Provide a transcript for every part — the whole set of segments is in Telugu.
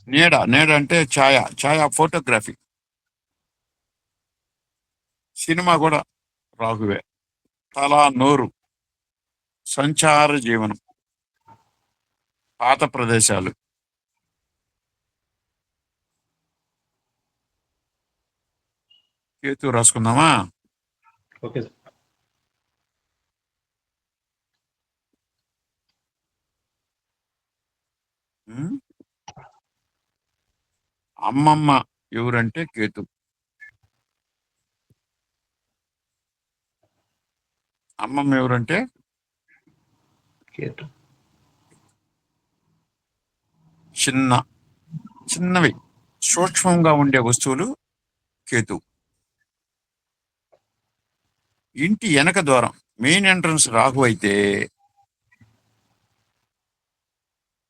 నీడ నీడ అంటే ఛాయ ఫోటోగ్రఫీ. సినిమా కూడా రాహువే. తల నోరు సంచార జీవనం, పాత ప్రదేశాలు. కేతు రాసుకుందామా? Okay sir. అమ్మమ్మ ఎవరంటే కేతు. అమ్మమ్మ ఎవరంటే కేతు. చిన్నవి సూక్ష్మంగా ఉండే వస్తువులు కేతు. ఇంటి వెనక ద్వారం మెయిన్ ఎంట్రన్స్ రాహు అయితే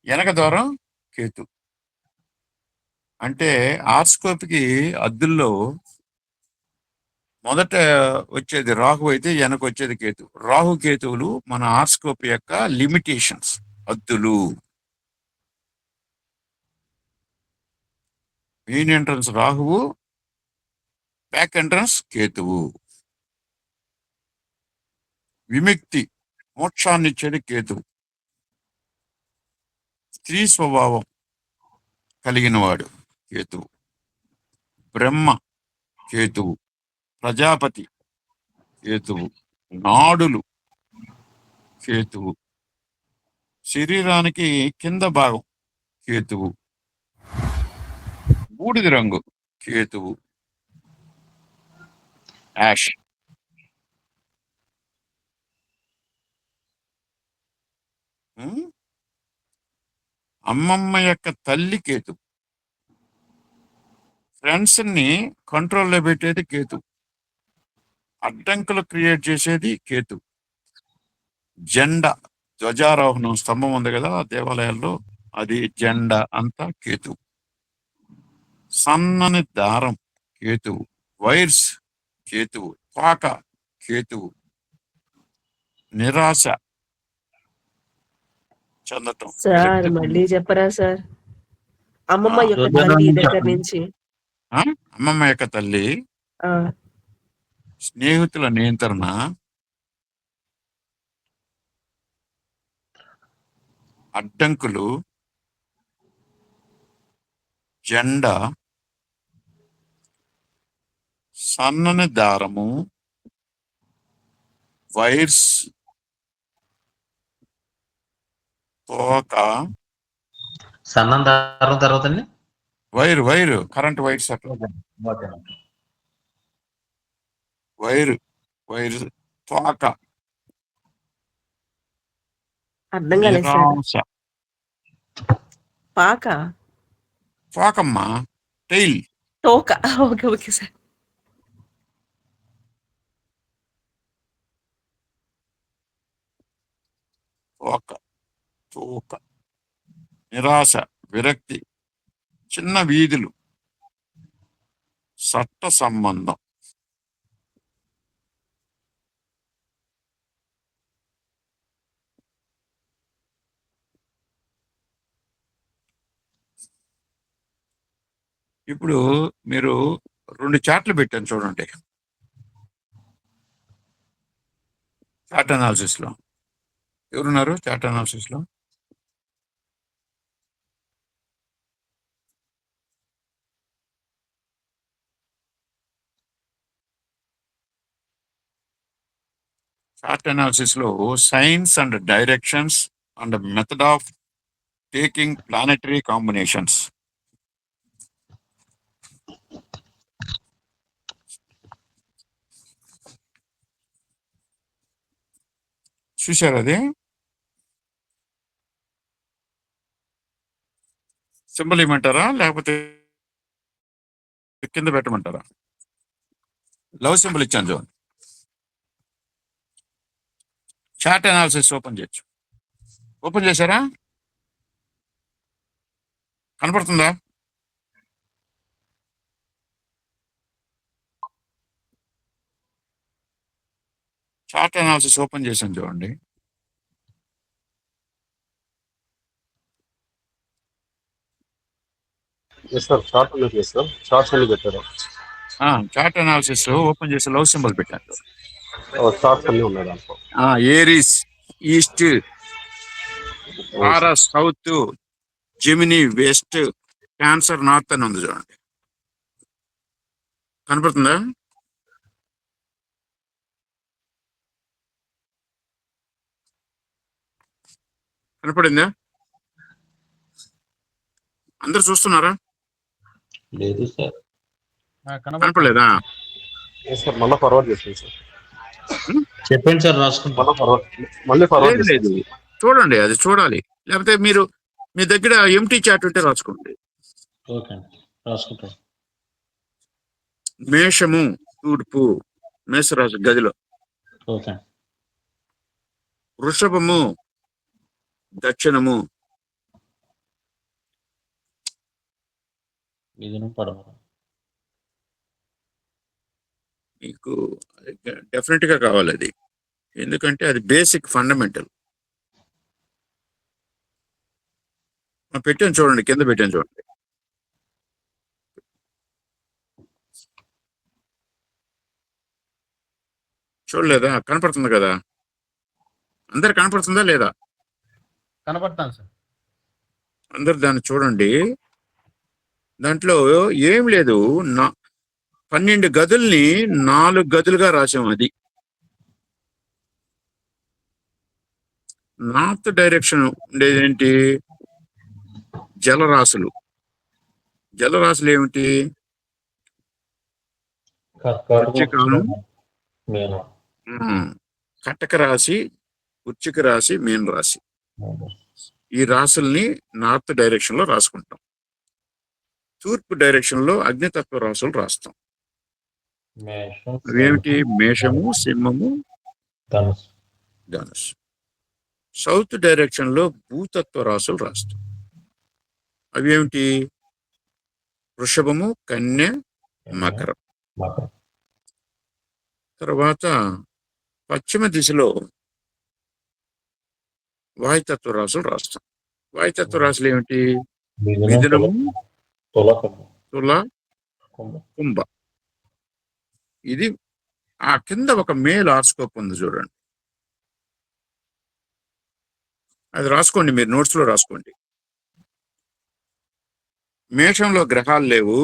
వెనక ద్వారం కేతు. అంటే ఆర్స్కోప్కి అద్దుల్లో మొదట వచ్చేది రాహు అయితే వెనక వచ్చేది కేతు. రాహు కేతువులు మన ఆర్స్కోప్ యొక్క లిమిటేషన్స్. అద్దులు మెయిన్ ఎంట్రన్స్ రాహువు, బ్యాక్ ఎంట్రన్స్ కేతువు. విముక్తి మోక్షాన్ని ఇచ్చేది కేతువు. స్త్రీ స్వభావం కలిగినవాడు కేతువు. బ్రహ్మ కేతువు. ప్రజాపతి కేతువు. నాడులు కేతువు. శరీరానికి కింద భాగం కేతువు. బూడిద రంగు కేతువు. యాష్. అమ్మమ్మ యొక్క తల్లి కేతు. ఫ్రెండ్స్ ని కంట్రోల్లో పెట్టేది కేతు. అడ్డంకులు క్రియేట్ చేసేది కేతు. జెండా ధ్వజారోహణం స్తంభం ఉంది కదా దేవాలయాల్లో, అది జెండా అంతా కేతు. సన్నని దారం కేతువు. వైర్స్ కేతువు. పాక కేతువు. నిరాశ చెందటం. సార్ మళ్ళీ చెప్పరా సార్? అమ్మమ్మ యొక్క తల్లి దగ్గర నుంచి. అమ్మమ్మ యొక్క తల్లి స్నేహితుల నియంత్రణ, అడ్డంకులు, జెండా, సన్నని దారము, వైర్స్, తోక. సన్నం దారం తర్వాత వైరు కరెంట్ వైర్స్ అట్లా. వైరు తోక. అర్థం కాలేదు సార్. పాక తోకమ్మా, టైల్. తోక. Okay okay sir. తోక. నిరాశ, విరక్తి, చిన్న వీధులు, చట్ట సంబంధం. ఇప్పుడు మీరు 2 చార్ట్లు పెట్టాను చూడండి చార్ట్ అనాలిసిస్ లో. ఎవరున్నారు చార్ట్ అనాలిసిస్ లో? చార్ట్ అనాలిసిస్ లో science and directions and method of taking planetary combinations. చూశారు? అది సింబల్ ఇవ్వమంటారా లేకపోతే కింద పెట్టమంటారా? లవ్ సింబల్ ఇచ్చాను చూడండి. చార్ట్ అనాలిసిస్ ఓపెన్ చేయొచ్చు. ఓపెన్ చేశారా? కనపడుతుందా? చార్ట్ అనాలిసిస్ ఓపెన్ చేశాను చూడండి. ఎస్ సార్, చార్ట్ అనేది ఎస్ సార్, చార్ట్స్ అన్ని పెట్టారు. చార్ట్ అనాలిసిస్ ఓపెన్ చేసి లవ్ సింబల్ పెట్టారు. చార్ట్స్ అన్ని ఉన్నాయి దాంట్లో. Aries east, Taurus south, Gemini west, Cancer north అని ఉంది చూడండి. కనపడుతుందా? కనపడిందా? అందరు చూస్తున్నారా? లేదు సార్. కనపడలేదా? ఎస్ సార్, మళ్ళీ ఫార్వర్డ్ చేస్తాను సార్. చెప్పండి సార్, రాసుకుంటా. మళ్ళీ ఫార్వర్డ్ లేదు లేదు, చేస్తాను. చూడండి, అది చూడాలి. లేకపోతే మీరు మీ దగ్గర ఎంటీ చార్ట్ ఉంటే రాసుకోండి. ఓకే అండి, రాసుకుంటా. మేషము తూర్పు, మేషరాశి గదిలో. ఓకే. వృషభము దక్షిణము, మిథునం పడమర. మీకు డెఫినెట్ గా కావాలి అది, ఎందుకంటే అది బేసిక్ ఫండమెంటల్. పెట్టాను చూడండి, కింద పెట్టాను చూడండి. చూడలేదా? కనపడుతుంది కదా? అందరు కనపడుతుందా లేదా? కనపడతాను సార్. అందరు దాన్ని చూడండి. దాంట్లో ఏం లేదు, 12 గదుల్ని 4 గదులుగా రాసాం. అది నార్త్ డైరెక్షన్ ఉండేది ఏంటి? జలరాశులు. జలరాశులు ఏమిటి? వృశ్చికం, కటక రాశి, వృశ్చిక రాశి, మీన రాశి. ఈ రాశుల్ని నార్త్ డైరెక్షన్ లో రాసుకుంటాం. తూర్పు డైరెక్షన్ లో అగ్నితత్వ రాశులు రాస్తాం. అవేమిటి? మేషము, సింహము, ధనుసు. సౌత్ డైరెక్షన్ లో భూతత్వ రాశులు రాస్తాం. అవేమిటి? వృషభము, కన్య, మకరం. తర్వాత పశ్చిమ దిశలో వాయుతత్వ రాశులు రాస్తాం. వాయుతత్వ రాశులు ఏమిటి? మిథునము, తుల, కుంభ. ఇది ఆ కింద ఒక మేల్ ఆర్స్కోప్ ఉంది చూడండి, అది రాసుకోండి, మీరు నోట్స్ లో రాసుకోండి. మేషంలో గ్రహాలు లేవు.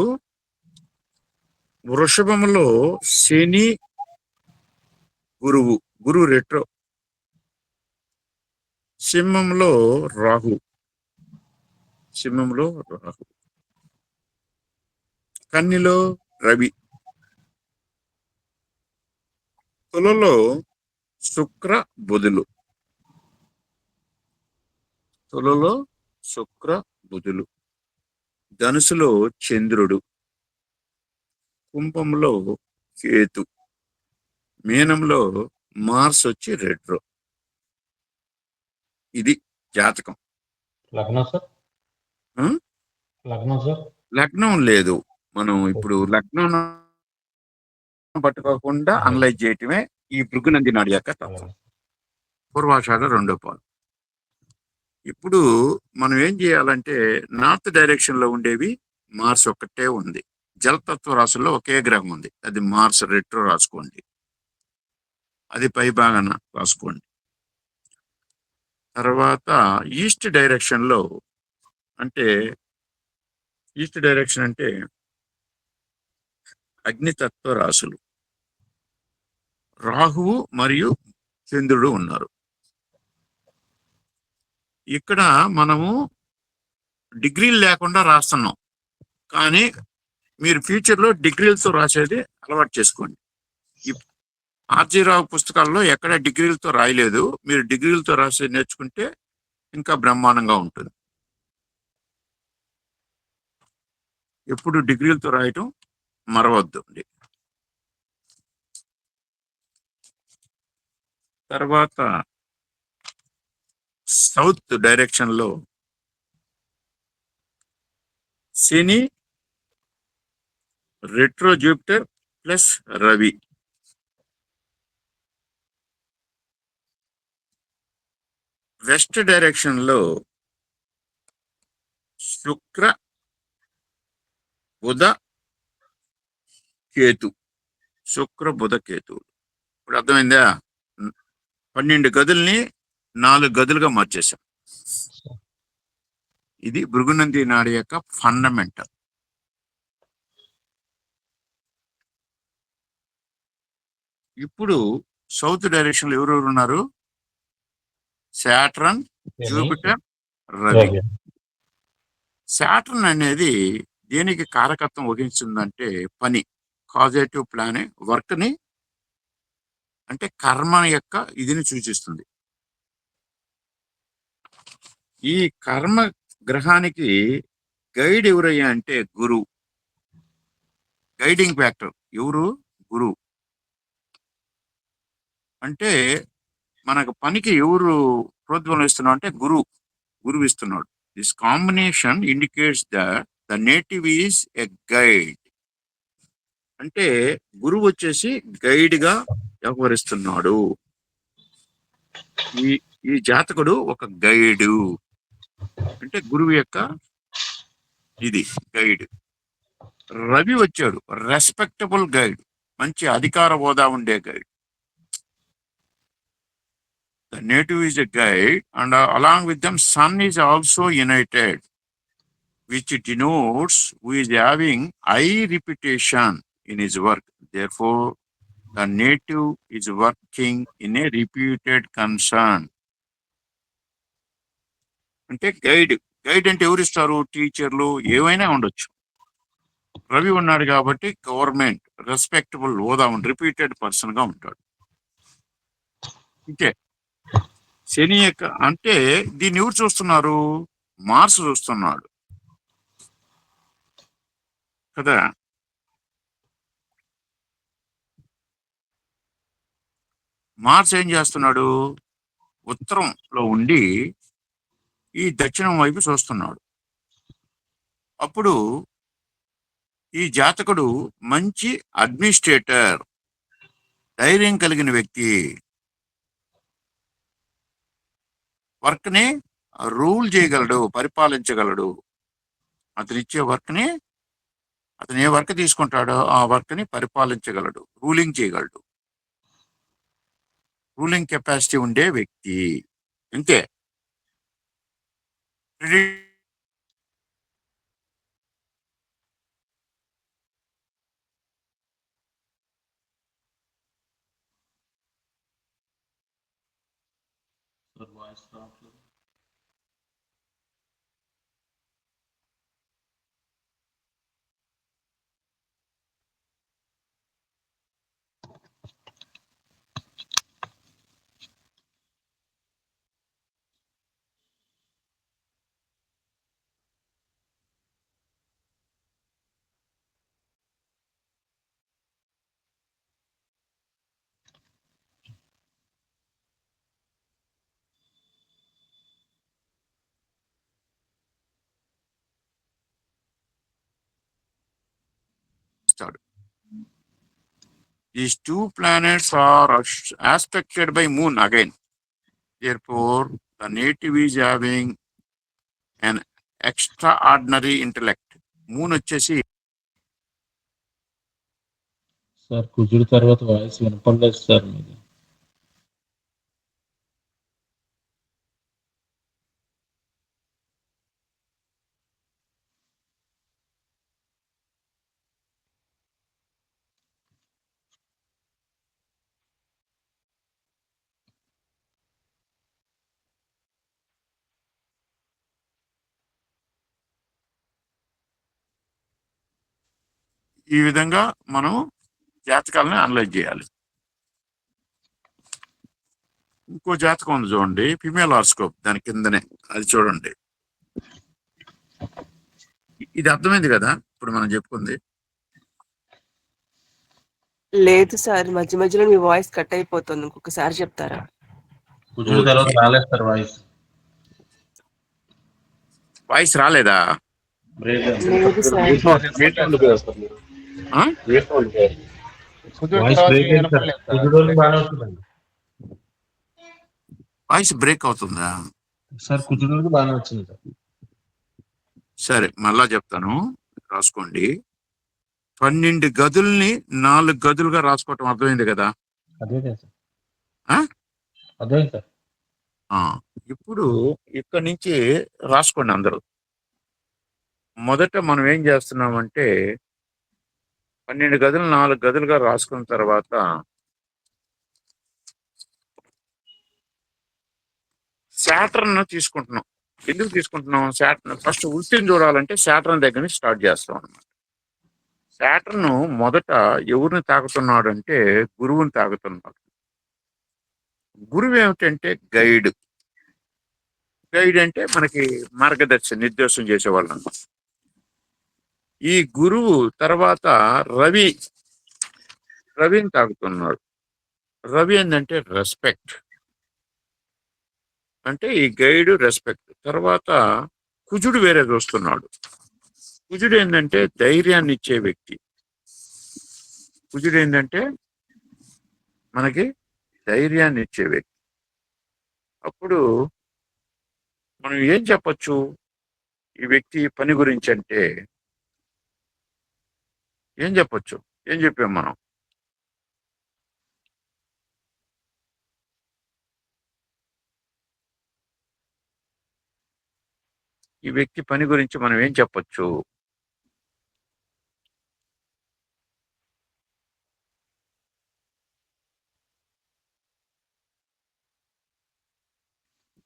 వృషభంలో శని, గురువు రెట్రో. సింహంలో రాహు. కన్నిలో రవి. తులలో శుక్ర బుధులు. ధనుసులో చంద్రుడు. కుంభంలో కేతు. మీనంలో మార్స్ వచ్చి రెట్రో. ఇది జాతకం. లగ్నం లేదు. మనం ఇప్పుడు లగ్నం పట్టుకోకుండా అనలైజ్ చేయటమే ఈ భృగునంది నాడి యొక్క తత్వం. పూర్వాషాఢ 2వ పాలు. ఇప్పుడు మనం ఏం చేయాలంటే, నార్త్ డైరెక్షన్ లో ఉండేవి మార్స్ ఒక్కటే ఉంది. జలతత్వ రాశుల్లో ఒకే గ్రహం ఉంది, అది మార్స్ రెట్రో. రాసుకోండి, అది పై భాగాన రాసుకోండి. తర్వాత ఈస్ట్ డైరెక్షన్ అంటే అగ్నితత్వ రాశులు. రాహువు మరియు చంద్రుడు ఉన్నారు. ఇక్కడ మనము డిగ్రీలు లేకుండా రాస్తున్నాం, కానీ మీరు ఫ్యూచర్ లో డిగ్రీలతో రాసేది అలవాటు చేసుకోండి. ఆర్జీ రావు పుస్తకాల్లో ఎక్కడ డిగ్రీలతో రాయలేదు. మీరు డిగ్రీలతో రాసేది నేర్చుకుంటే ఇంకా బ్రహ్మాండంగా ఉంటుంది. ఎప్పుడు డిగ్రీలతో రాయటం మరవద్దు. తర్వాత సౌత్ డైరెక్షన్ లో Shani, retro Jupiter plus Ravi. West direction లో శుక్ర, బుధ కేతు, శుక్ర బుధ కేతువులు. ఇప్పుడు అర్థమైందా? 12 గదుల్ని 4 గదులుగా మార్చేశాం. ఇది భృగునంది నాడి యొక్క ఫండమెంటల్. ఇప్పుడు సౌత్ డైరెక్షన్ లో ఎవరెవరు ఉన్నారు? Saturn, Jupiter, Ravi. సాటర్న్ అనేది దేనికి కారకత్వం వహించిందంటే పని, కాజేటివ్ ప్లాన్, వర్క్ ని, అంటే కర్మ యొక్క ఇదిని సూచిస్తుంది. ఈ కర్మ గ్రహానికి గైడ్ ఎవరయ్యా అంటే గురువు. గైడింగ్ ఫ్యాక్టర్ ఎవరు? గురువు. అంటే మనకు పనికి ఎవరు ప్రోద్బలం ఇస్తున్నాడు అంటే గురువు ఇస్తున్నాడు. This combination indicates the native is a guide. అంటే గురువు వచ్చేసి గైడ్ గా వ్యవహరిస్తున్నాడు. ఈ జాతకుడు ఒక గైడు, అంటే గురువు యొక్క ఇది గైడ్. రవి వచ్చాడు, రెస్పెక్టబుల్ గైడ్, మంచి అధికార హోదా ఉండే guide. The native is a guide, and along with them, sun is also united, which denotes who is having high reputation in his work. Therefore, the native is working in a reputed concern. అంటే గైడ్ అంటే ఎవరిస్తారు? టీచర్లు, ఏవైనా ఉండొచ్చు. రవి ఉన్నాడు కాబట్టి గవర్నమెంట్, రెస్పెక్టబుల్ హోదా ఉంది, రిపీటెడ్ పర్సన్ గా ఉంటాడు. ఇంకే శని యొక్క అంటే దీన్ని ఎవరు చూస్తున్నారు? మార్స్ చూస్తున్నాడు కదా. మార్స్ ఏం చేస్తున్నాడు? ఉత్తరంలో ఉండి ఈ దక్షిణం వైపు చూస్తున్నాడు. అప్పుడు ఈ జాతకుడు మంచి అడ్మినిస్ట్రేటర్, ధైర్యం కలిగిన వ్యక్తి, వర్క్ ని రూల్ చేయగలడు, పరిపాలించగలడు. అతను ఇచ్చే వర్క్ ని, అతను ఏ వర్క్ తీసుకుంటాడో ఆ వర్క్ ని పరిపాలించగలడు, రూలింగ్ చేయగలడు. రూలింగ్ కెపాసిటీ ఉండే వ్యక్తి. అంతే. These two planets are aspected by moon again. Therefore, the native is having an extraordinary intellect. Moon వచ్చేసి సార్ కుజుడు తర్వాత వాయిస్ వినపడలేదు సార్ మీది. ఈ విధంగా మనం జాతకాలను అనలైజ్ చేయాలి. ఇంకో జాతకం ఉంది చూడండి, ఫిమేల్ హారోస్కోప్, దాని కిందనే అది చూడండి. ఇది అర్థమైంది కదా ఇప్పుడు మనం చెప్పుకుంది? లేదు సార్, మధ్య మధ్యలో మీ వాయిస్ కట్ అయిపోతుంది. ఇంకొకసారి చెప్తారా? కుజుడు తర్వాత రాలేదు సార్ వాయిస్. వాయిస్ రాలేదా? బ్రేక్ లేదు సార్. ఆ? వాయిస్ బ్రేక్ అయింది సార్. కుజుడు బాగానే వస్తుందండి వాయిస్ బ్రేక్ అవుతుందా? సార్. కుజుడు బాగానే వచ్చింది సార్. సరే, మళ్ళా చెప్తాను, రాసుకోండి. 12 గదుల్ని 4 గదులుగా రాసుకోవటం అర్థమైంది కదా? అదే సార్. ఆ? అదే సార్. ఆ, ఇప్పుడు ఇక్కడి నుంచి రాసుకోండి అందరూ. మొదట మనం ఏం చేస్తున్నామంటే 12 గదులు 4 గదులుగా రాసుకున్న తర్వాత శాటర్న్ తీసుకుంటున్నాం. ఎందుకు తీసుకుంటున్నాం? శాటర్న్ ఫస్ట్ వృత్తిని చూడాలంటే శాటర్న్ దగ్గర నుంచి స్టార్ట్ చేస్తాం అన్నమాట. శాటర్న్ మొదట ఎవరిని తాకుతున్నాడు అంటే గురువుని తాకుతున్నాడు. గురువు ఏమిటంటే గైడ్. గైడ్ అంటే మనకి మార్గదర్శి, నిర్దేశం చేసేవాళ్ళు అన్నమాట. ఈ గురువు తర్వాత రవిని తాకుతున్నాడు. రవి ఏంటంటే రెస్పెక్ట్, అంటే ఈ గైడ్ రెస్పెక్ట్. తర్వాత కుజుడు వేరే చూస్తున్నాడు. కుజుడు ఏంటంటే ధైర్యాన్ని ఇచ్చే వ్యక్తి. కుజుడు ఏంటంటే మనకి ధైర్యాన్ని ఇచ్చే వ్యక్తి. అప్పుడు మనం ఏం చెప్పొచ్చు ఈ వ్యక్తి పని గురించి అంటే? ఏం చెప్పొచ్చు? ఏం చెప్పాం మనం? ఈ వ్యక్తి పని గురించి మనం ఏం చెప్పొచ్చు?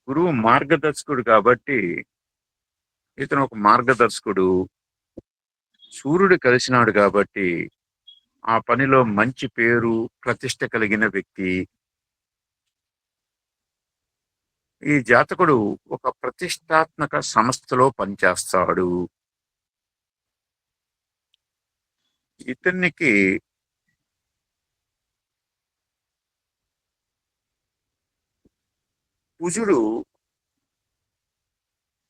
గురువు మార్గదర్శకుడు కాబట్టి ఇతను ఒక మార్గదర్శకుడు. సూర్యుడు కలిసినాడు కాబట్టి ఆ పనిలో మంచి పేరు ప్రతిష్ట కలిగిన వ్యక్తి. ఈ జాతకుడు ఒక ప్రతిష్టాత్మక సంస్థలో పనిచేస్తాడు. ఇతనికి కుజుడు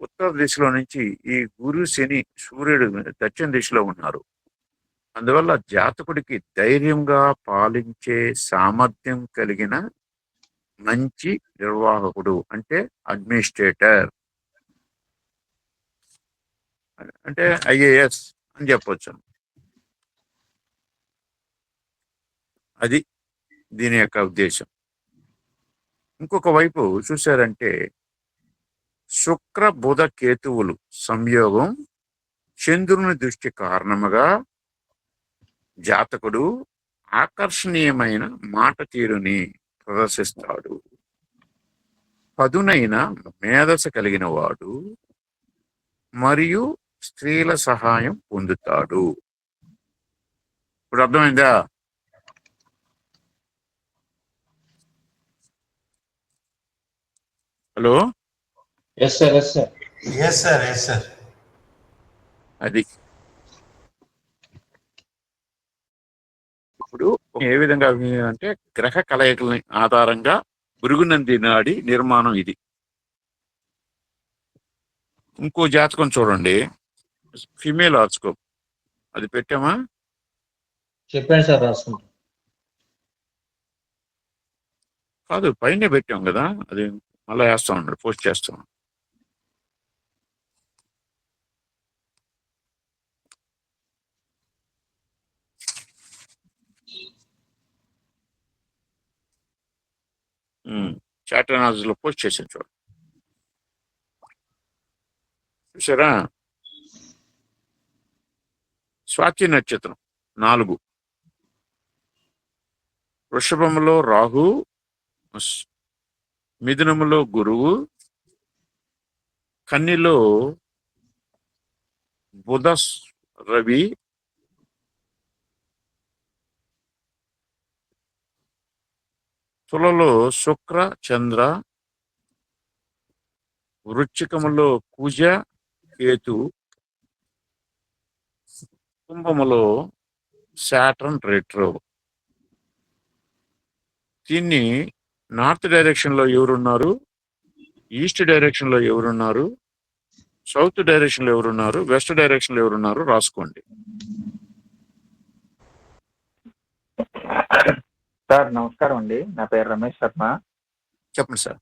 ఉత్తర దిశలో నుంచి ఈ గురు శని సూర్యుడు దక్షిణ దిశలో ఉన్నారు. అందువల్ల జాతకుడికి ధైర్యంగా పాలించే సామర్థ్యం కలిగిన మంచి నిర్వాహకుడు, అంటే అడ్మినిస్ట్రేటర్, అంటే ఐఏఎస్ అని చెప్పొచ్చు. అది దీని యొక్క ఉద్దేశం. ఇంకొక వైపు చూశారంటే శుక్ర బుధ కేతువులు సంయోగం చంద్రుని దృష్టి కారణముగా జాతకుడు ఆకర్షణీయమైన మాట తీరుని ప్రదర్శిస్తాడు. పదునైన మేధస్సు కలిగిన వాడు మరియు స్త్రీల సహాయం పొందుతాడు. ఇప్పుడు అర్థమైందా? Hello, yes sir. Yes sir. Yes sir. Yes sir. అది ఇప్పుడు ఏ విధంగా అంటే గ్రహ కలయికలని ఆధారంగా భృగునంది నాడి నిర్మాణం ఇది. ఇంకో జాతకం చూడండి, ఫిమేల్ హార్స్కోప్. అది పెట్టామా? చెప్పండి సార్, రాసుకుంటాం. కాదు, పైన పెట్టాం కదా, అది మళ్ళీ వేస్తా ఉన్నాడు, పోస్ట్ చేస్తాం. చాటనాజ్లో పోస్ట్ చేసాను చూడండి, చూసారా? స్వాతి నక్షత్రం 4, వృషభములో రాహు, మిథునములో గురువు, కన్నిలో బుధ రవి, తులలో శుక్ర చంద్ర, వృశ్చికములో కుజ కేతు, కుంభములో శాటర్న్ రెట్రో. దీన్ని నార్త్ డైరెక్షన్ లో ఎవరున్నారు, ఈస్ట్ డైరెక్షన్ లో ఎవరున్నారు, సౌత్ డైరెక్షన్ లో ఎవరున్నారు, వెస్ట్ డైరెక్షన్ లో ఎవరున్నారు రాసుకోండి. సార్ నమస్కారం అండి, నా పేరు రమేష్ శర్మ. చెప్పండి సార్.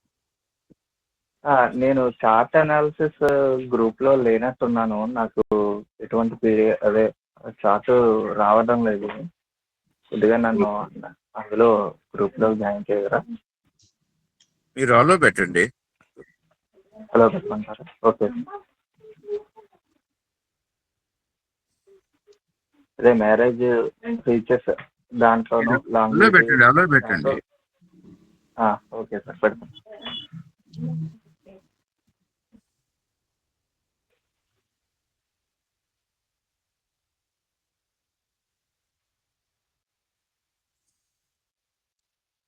నేను చార్ట్ అనాలిసిస్ గ్రూప్ లో లేనట్టున్నాను. నాకు ఎటువంటి అదే చార్ట్ రావడం లేదు. కొద్దిగా నన్ను అందులో గ్రూప్లో జాయిన్ చేయగలరా? మీరు అలో పెట్టండి. హలో చెప్పంటారా? ఓకే. అదే మ్యారేజ్ ఫీచర్స్ దాంట్లోనూ అలో పెట్టండి, అలో పెట్టండి. ఓకే సార్, పెడతాను.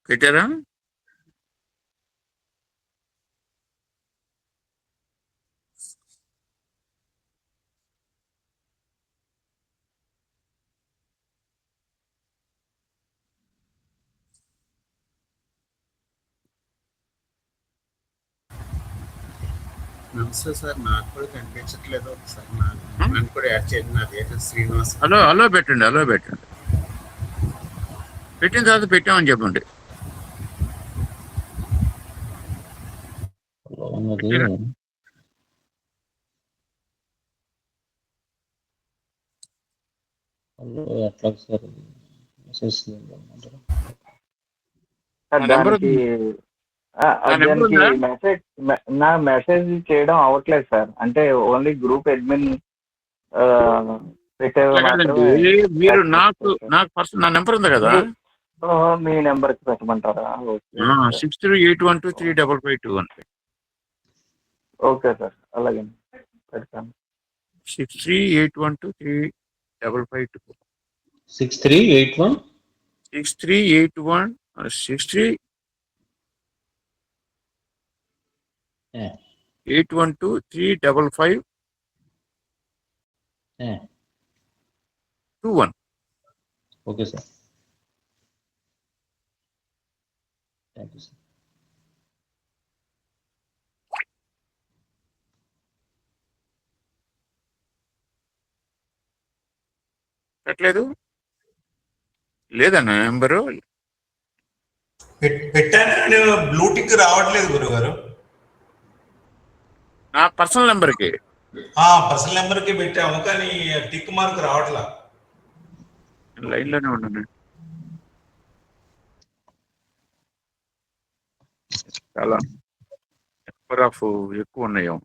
పెట్టారా? నమస్తే సార్, నాకు కూడా కనిపించట్లేదు. ఒకసారి నన్ను కూడా యాడ్ చేయండి. నా పేరు శ్రీనివాస్. అలో పెట్టండి, అలో పెట్టండి. పెట్టిన తర్వాత పెట్టామని చెప్పండి. ఉన్నది ఎట్లా సార్ మెసేజ్ చేయమంటారా? దానికి నా మెసేజ్ చేయడం అవ్వట్లేదు సార్. అంటే ఓన్లీ గ్రూప్ అడ్మిన్ పెట్టేవి మాత్రమే. మీరు నాకు పర్సన్ నా నెంబర్ ఉంది కదా, మీ నెంబర్కి పెట్టమంటారా? 6381235552 అని. ఓకే సార్, అలాగే పెడతాను. 6381235552. 6381 6381 63 Yeah. 81235521. Okay sir, thank you sir. పెట్టలేదు లేదన్న నెంబరు. పెట్టాను, బ్లూటిక్ రావట్లేదు గురుగారు. నా పర్సనల్ నెంబర్కి పర్సనల్ నెంబర్ కి పెట్టాము, కానీ టిక్ మార్క్ రావట్లా. లైన్లోనే ఉన్నాను. చాలా నెంబర్ ఆఫ్ ఎక్కువ ఉన్నాయో.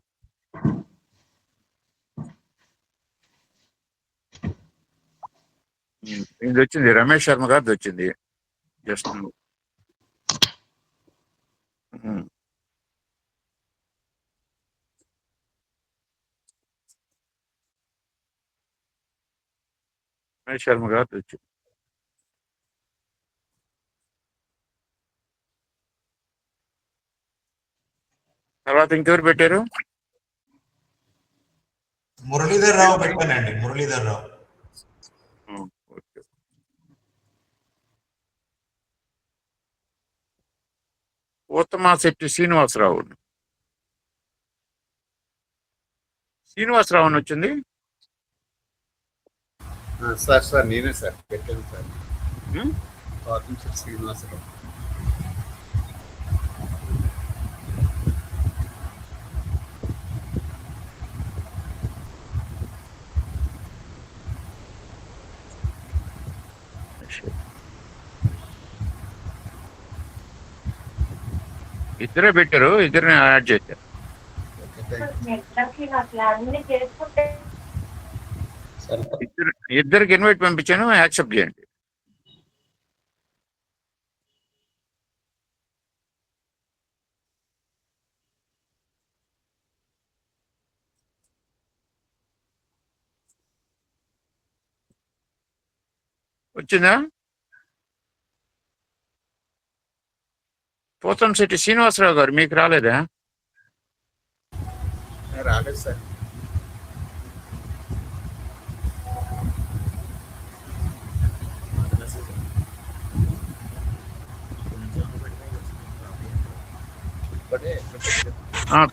ఇది వచ్చింది, రమేష్ శర్మ గారిది వచ్చింది జస్ట్. రమేష్ శర్మ గారిది వచ్చింది. తర్వాత ఇంకెవరు పెట్టారు? మురళీధర్ రావు పెట్టానండి, మురళీధర్ రావు. ఓకే. ఉత్తమాశెట్టి శ్రీనివాసరావు అని వచ్చింది. సార్ నేనే సార్ పెట్టాను సార్. శ్రీనివాసరావు. ఇద్దరే పెట్టారు, ఇద్దరిని యాడ్ చేశారు. ఇద్దరికి ఇన్వైట్ పంపించాను, యాక్సెప్ట్ చేయండి. వచ్చిందా? పోతంశెట్టి శ్రీనివాసరావు గారు మీకు రాలేదా? రాలేదు సార్.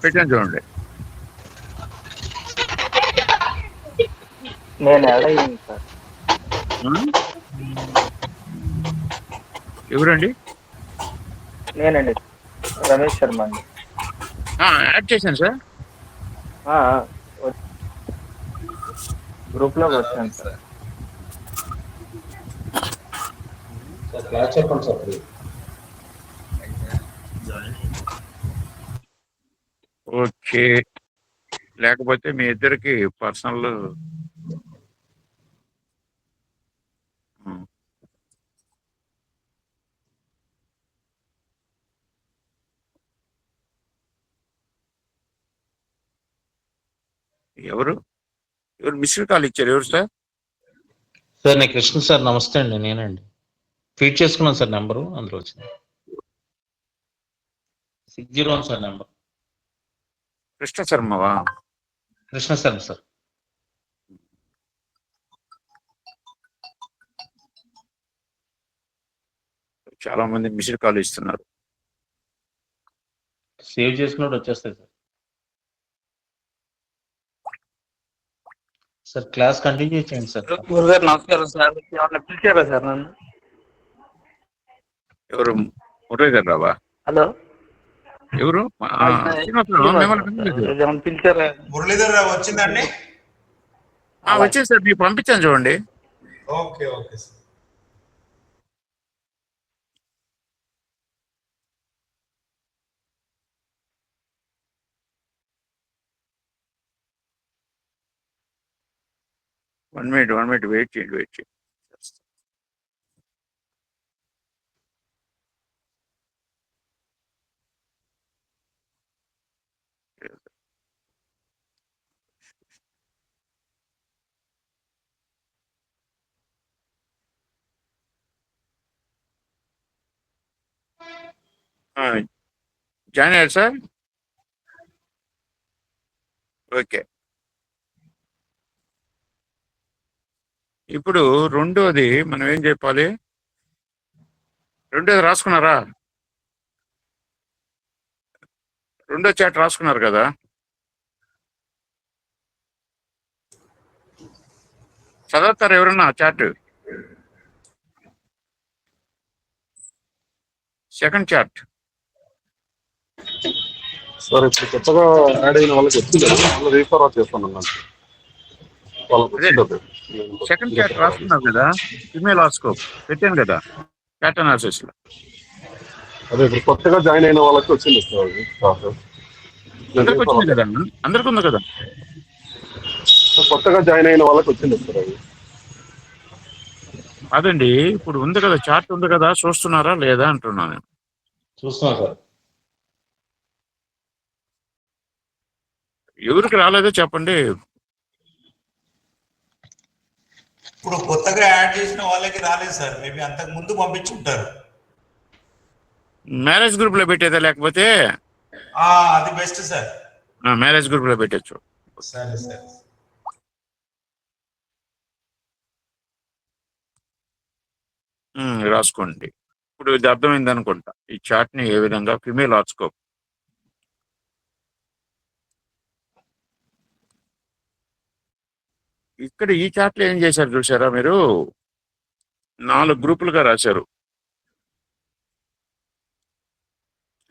పెట్టాను చూడండి. నేను యాడ్ అయ్యాను సార్. ఎవరండి? నేనండి, రమేష్ శర్మ అండి. యాడ్ చేశాను సార్. గ్రూప్లోకి వచ్చాను సార్. సార్ క్లాస్ చెప్పండి సార్ ప్లీజ్. ఓకే, లేకపోతే మీ ఇద్దరికి పర్సనల్ ఎవరు ఎవరు మిస్డ్ కాల్ ఇచ్చారు? ఎవరు సార్? సార్ నేను కృష్ణ సార్, నమస్తే అండి. నేనండి ఫీడ్ చేసుకున్నాను సార్, నెంబరు అందులో వచ్చింది 601 సార్ నెంబర్. కృష్ణ శర్మవా? కృష్ణ శర్మ సార్. చాలా మంది మిస్డ్ కాల్ ఇస్తున్నారు. సేవ్ చేసుకున్నట్టు వచ్చేస్తాయి సార్. సార్ క్లాస్ కంటిన్యూ చేయండి సార్. గురుగారు నమస్కారం సార్. ఏమన్నా పిలిచారా సార్ నన్ను? ఎవరు? మురళీధర్ రావా? హలో, ఎవరు? ఏమన్నా పిలిచారా? మురళీధర్ రావు వచ్చిందండి. వచ్చింది సార్, మీకు పంపించాను చూడండి. Okay okay sir. One minute wait చేయండి. జాయిన్ అయ్యారు సార్? ఓకే. ఇప్పుడు రెండోది మనం ఏం చెప్పాలి? రెండోది రాసుకున్నారా? రెండో చాట్ రాసుకున్నారు కదా? చదువుతారు ఎవరన్నా చాట్? సెకండ్ చాట్ సార్ ఇప్పుడు కొత్తగా యాడ్ అయిన వాళ్ళకి వచ్చింది, వాళ్ళు రీఫార్వర్డ్ చేస్తున్నాను. సెకండ్ చాట్ రాసుకున్నారు కదా, ఇమెయిల్ రాసుకో పెట్టాను కదా చాట్ అనాలిసిస్ లో. అదే ఇప్పుడు కొత్తగా జాయిన్ అయిన వాళ్ళకి వచ్చింది సార్. అందరికి వచ్చింది కదా? అందరికి ఉంది కదా? కొత్తగా జాయిన్ అయిన వాళ్ళకి వచ్చింది సార్ అది. అదండి, ఇప్పుడు ఉంది కదా చార్ట్ ఉంది కదా, చూస్తున్నారా లేదా అంటున్నాను నేను. చూస్తున్నాను సార్. ఎవరికి రాలేదో చెప్పండి. ఇప్పుడు కొత్తగా యాడ్ చేసిన వాళ్ళకి రాలేదు సార్. మేబీ అంతకు ముందు పంపించుంటారు. మ్యారేజ్ గ్రూప్ లో పెట్టేదా? లేకపోతే అది బెస్ట్ సార్. మ్యారేజ్ గ్రూప్ లో పెట్టచ్చు. సరే సరే. రాసుకోండి. ఇప్పుడు ఇది అర్థమైంది అనుకుంటా. ఈ చార్ట్ ని ఏ విధంగా ఫిమేల్ హార్స్కోప్ ఇక్కడ ఈ చార్ట్ లో ఏం చేశారు చూసారా మీరు? 4 గ్రూపులుగా రాశారు.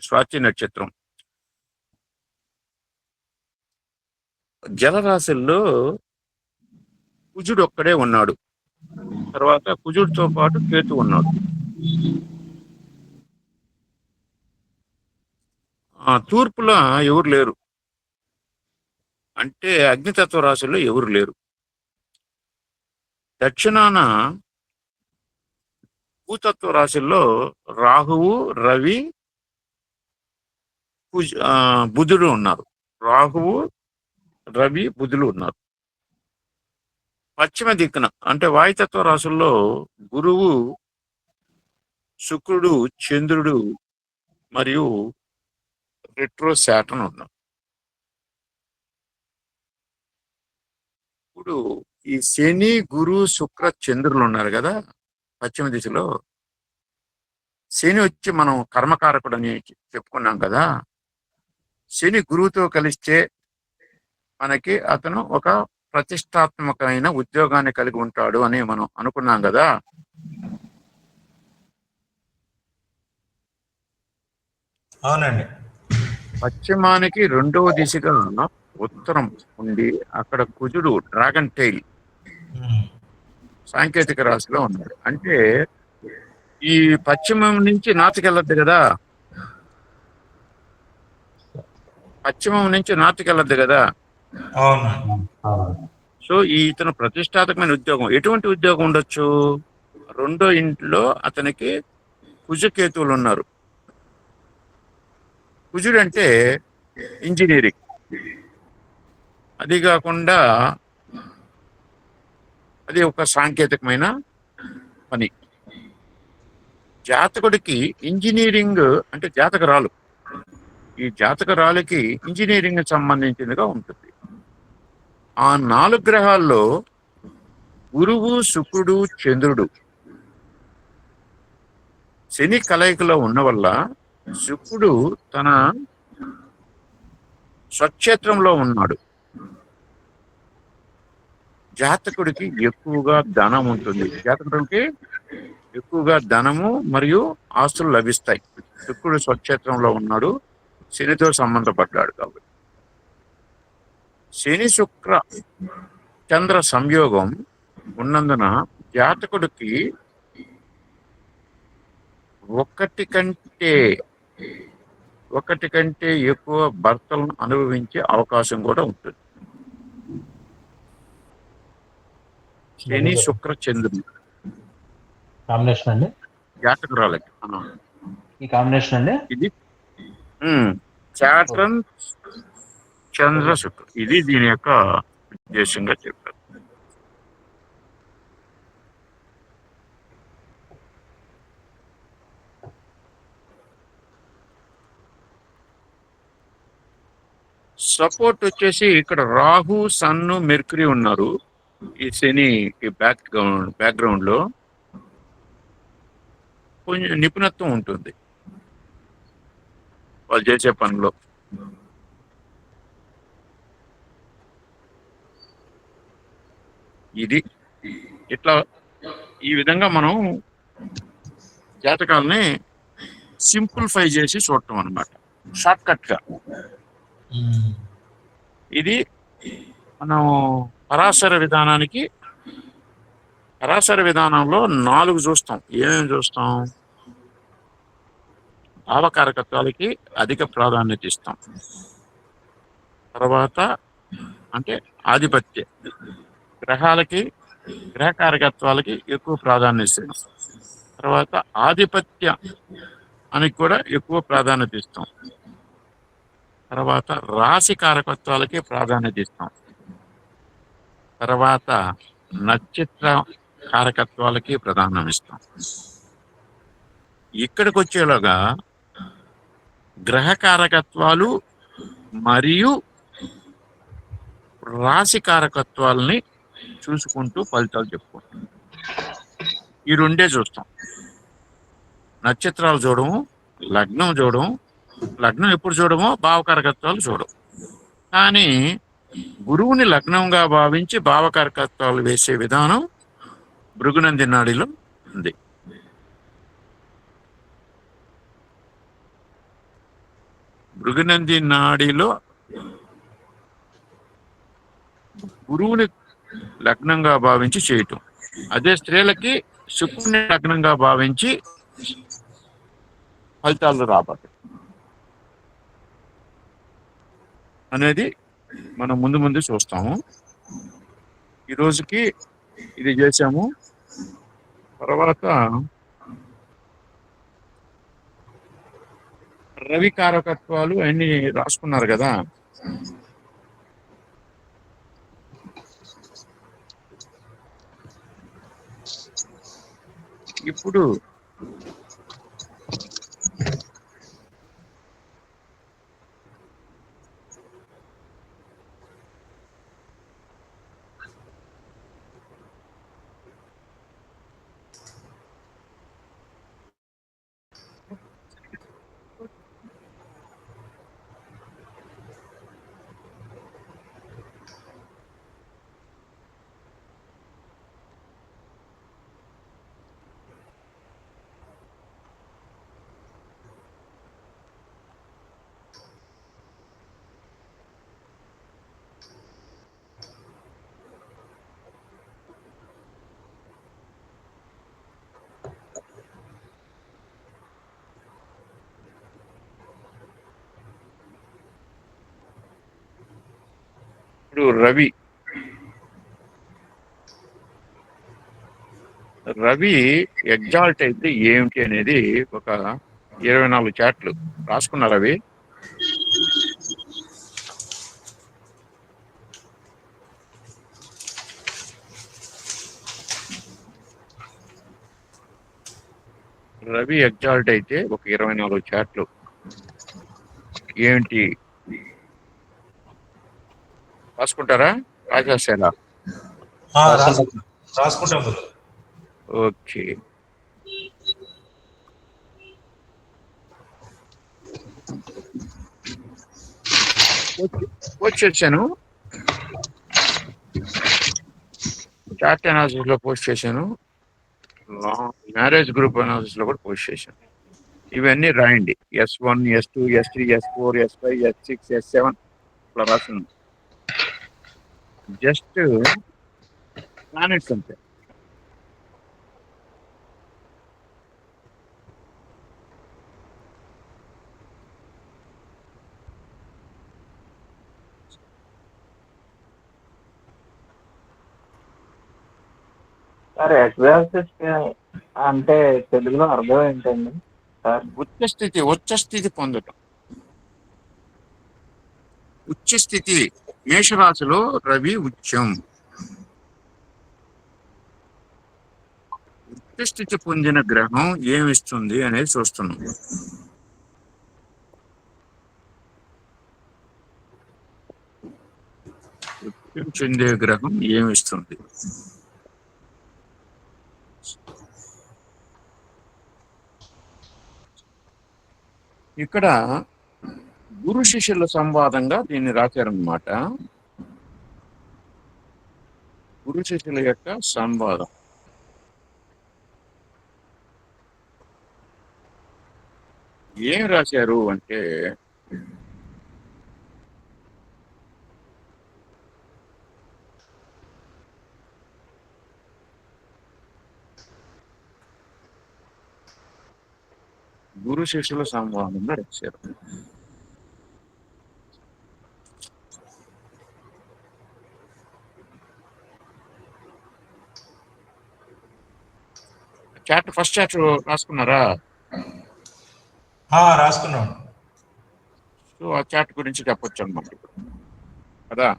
స్వాతి నక్షత్రం జలరాశుల్లో కుజుడు ఒక్కడే ఉన్నాడు. తర్వాత కుజుడితో పాటు కేతు ఉన్నాడు. తూర్పులో ఎవరు లేరు, అంటే అగ్నితత్వ రాశుల్లో ఎవరు లేరు. దక్షిణాన భూతత్వ రాశుల్లో రాహువు, రవి, బుధుడు ఉన్నారు. రాహువు, రవి, బుధులు ఉన్నారు. పశ్చిమ దిక్కున అంటే వాయుతత్వ రాశుల్లో గురువు, శుక్రుడు, చంద్రుడు మరియు రెట్రో శాటర్న్ ఉన్నారు. ఇప్పుడు ఈ శని, గురు, శుక్ర, చంద్రులు ఉన్నారు కదా పశ్చిమ దిశలో. శని వచ్చి మనం కర్మకారకుడు అని చెప్పుకున్నాం కదా. శని గురువుతో కలిస్తే మనకి అతను ఒక ప్రతిష్టాత్మకమైన ఉద్యోగాన్ని కలిగి ఉంటాడు అని మనం అనుకున్నాం కదా. అవునండి. పశ్చిమానికి 2వ దిశగా ఉత్తరం ఉండి అక్కడ కుజుడు డ్రాగన్ టైల్ సాంకేతిక రాశిలో ఉన్నాడు. అంటే ఈ పశ్చిమం నుంచి నార్త్కి వెళ్ళొద్దు కదా, పశ్చిమం నుంచి నార్త్కి వెళ్ళొద్దు కదా. అవును. సో ఇతను ప్రతిష్టాత్మకమైన ఉద్యోగం, ఎటువంటి ఉద్యోగం ఉండొచ్చు? రెండో ఇంట్లో అతనికి కుజకేతువులు ఉన్నారు. కుజుడు అంటే ఇంజనీరింగ్, అది కాకుండా అది ఒక సాంకేతికమైన పని. జాతకుడికి ఇంజనీరింగ్ అంటే జాతకరాలు, ఈ జాతకరాలకి ఇంజనీరింగ్ సంబంధించినదిగా ఉంటుంది. ఆ 4 గ్రహాల్లో గురువు, శుక్రుడు, చంద్రుడు శని కలయికలో ఉన్న వల్ల శుక్రుడు తన స్వక్షేత్రంలో ఉన్నాడు. జాతకుడికి ఎక్కువగా ధనం ఉంటుంది, జాతకుడికి ఎక్కువగా ధనము మరియు ఆస్తులు లభిస్తాయి. శుక్రుడు స్వక్షేత్రంలో ఉన్నాడు, శనితో సంబంధపడ్డాడు కాబట్టి. శని శుక్ర చంద్ర సంయోగం ఉన్నందున జాతకుడికి ఒకటి కంటే ఎక్కువ భర్తలను అనుభవించే అవకాశం కూడా ఉంటుంది. శని శుక్ర చంద్రుడు కాంబినేషన్ అండి, జాతకురాలకి ఈ కాంబినేషన్ అండి. ఇది శాటర్న్ చంద్ర శుక్ర, ఇది దీని యొక్క ఉద్దేశంగా చెప్పారు. సపోర్ట్ వచ్చేసి ఇక్కడ రాహు, సన్ను, మెర్క్యూరీ ఉన్నారు. ఈ శని బ్యాక్గ్రౌండ్ లో కొంచెం నిపుణత్వం ఉంటుంది వాళ్ళు చేసే పనిలో. ఇది ఇట్లా ఈ విధంగా మనం జాతకాలని సింప్లిఫై చేసి చూడటం అన్నమాట, షార్ట్ కట్ గా. ఇది మనం పరాశర విధానంలో 4 చూస్తాం. ఏమేమి చూస్తాం? భావకారకత్వాలకి అధిక ప్రాధాన్యత ఇస్తాం. తర్వాత అంటే ఆధిపత్య గ్రహ కారకత్వాలకి ఎక్కువ ప్రాధాన్యత ఇస్తాం. తర్వాత ఆధిపత్య అని కూడా ఎక్కువ ప్రాధాన్యత ఇస్తాం. తర్వాత రాశి కారకత్వాలకి ప్రాధాన్యత ఇస్తాం. తర్వాత నక్షత్ర కారకత్వాలకి ప్రాధాన్యం ఇస్తాం. ఇక్కడికి వచ్చేలాగా గ్రహ కారకత్వాలు మరియు రాశి కారకత్వాలని చూసుకుంటూ ఫలితాలు చెప్పుకుంటాం. ఈ రెండే చూస్తాం, నక్షత్రాలు చూడము, లగ్నం చూడము. లగ్నం ఎప్పుడు చూడమో భావకారకత్వాలు చూడము. కానీ గురువుని లగ్నంగా భావించి భావకారకత్వాలు వేసే విధానం భృగునంది నాడిలో ఉంది. భృగునంది నాడిలో గురువుని లగ్నంగా భావించి చేయటం, అదే స్త్రీలకి శుక్రుని లగ్నంగా భావించి ఫలితాలు రాబట్టు అనేది మనం ముందు చూస్తాము. ఈ రోజుకి ఇది చేసాము. తర్వాత రవి కారకత్వాలు అన్ని రాసుకున్నారు కదా. ఇప్పుడు ఇప్పుడు రవి ఎగ్జాల్ట్ అయితే ఏమిటి అనేది ఒక 24 చాట్లు రాసుకున్నారు. అవి రవి ఎగ్జాల్ట్ అయితే ఒక 24 చాట్లు ఏంటి రాసుకుంటారా? రాసేసేలా? రాసుకుంటాం గురు. ఓకే. పోస్ట్ చేశాను, చాట్ అనాలిసిస్ లో పోస్ట్ చేశాను, మ్యారేజ్ గ్రూప్ అనాలిసిస్ లో కూడా పోస్ట్ చేశాను. ఇవన్నీ రాయండి. S1, S2, S3, S4, S5, S6, S7 ఇట్లా రాసింది. జస్ట్ ప్లానెట్స్ అంతే. సార్ ఎగ్జామ్స్ అంటే తెలుగులో అర్థం ఏంటండి సార్? ఉచ్చస్థితి పొందటం. ఉచ్చస్థితి మేషరాశిలో రవి ఉచ్చం. ఉచ్చస్థితి పొందిన గ్రహం ఏమిస్తుంది అనేది చూస్తున్నాం. ఉచ్చం చెందే గ్రహం ఏమిస్తుంది? ఇక్కడ గురు శిష్యుల సంవాదంగా దీన్ని రాశారన్నమాట. గురు శిష్యుల యొక్క సంవాదం. ఏం రాశారు అంటే, గురు శిష్యుల సంవాదంగా రాశారు. ఫస్ట్ చాప్టర్ రాసుకున్నారా? రాసుకున్నాం. సో ఆ చాప్టర్ గురించి చెప్పొచ్చు అన్నమాట కదా.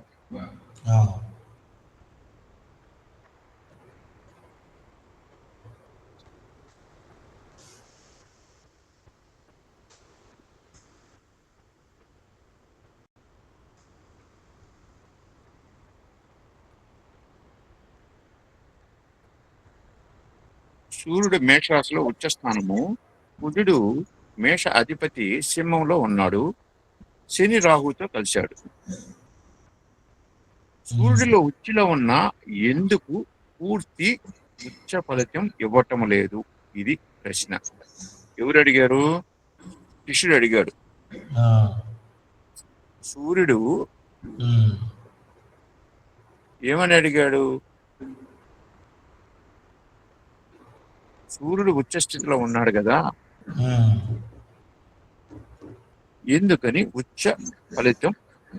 సూర్యుడు మేషరాశిలో ఉచ్చస్థానము, కుజుడు మేష అధిపతి సింహంలో ఉన్నాడు, శని రాహుతో కలిశాడు. సూర్యుడిలో ఉచ్చిలో ఉన్న ఎందుకు పూర్తి ఉచ్చ ఫలితం ఇవ్వటం లేదు? ఇది ప్రశ్న. ఎవరు అడిగారు? శిష్యుడు అడిగాడు. సూర్యుడు ఏమని అడిగాడు? సూర్యుడు ఉచ్చస్థితిలో ఉన్నాడు కదా, ఎందుకని ఉచ్చ ఫలితం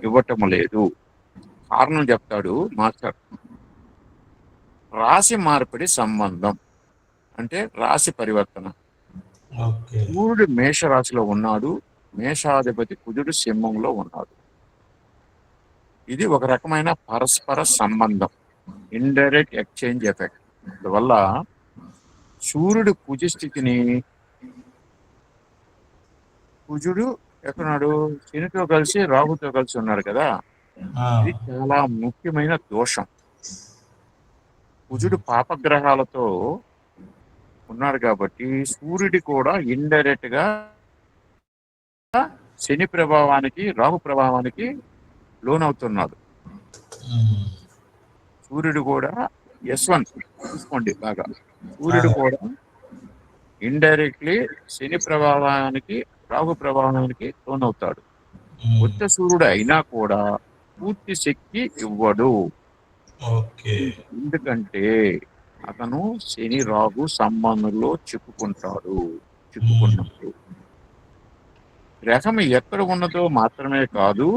ఇవ్వటం లేదు? కారణం చెప్తాడు మాస్టర్. రాశి మార్పిడి సంబంధం అంటే రాశి పరివర్తన. సూర్యుడు మేషరాశిలో ఉన్నాడు, మేషాధిపతి కుజుడు సింహంలో ఉన్నాడు. ఇది ఒక రకమైన పరస్పర సంబంధం, ఇండైరెక్ట్ ఎక్స్చేంజ్ ఎఫెక్ట్. అందువల్ల సూర్యుడు కుజ స్థితిని, కుజుడు ఎక్కడున్నాడు? శనితో కలిసి రాహుతో కలిసి ఉన్నాడు కదా, ఇది చాలా ముఖ్యమైన దోషం. కుజుడు పాపగ్రహాలతో ఉన్నాడు కాబట్టి సూర్యుడి కూడా ఇండైరెక్ట్ గా శని ప్రభావానికి, రాహు ప్రభావానికి లోనవుతున్నాడు. సూర్యుడు కూడా S1 చూసుకోండి బాగా. సూర్యుడు కూడా ఇండైరెక్ట్లీ శని ప్రభావానికి, రాహు ప్రభావానికి లోనవుతాడు. ఉచ్చ సూర్యుడు అయినా కూడా పూర్తి శక్తి ఇవ్వడు. ఎందుకంటే అతను శని రాహు సంబంధంలో చిక్కుకున్నప్పుడు. గ్రహం ఎక్కడ ఉన్నదో మాత్రమే కాదు,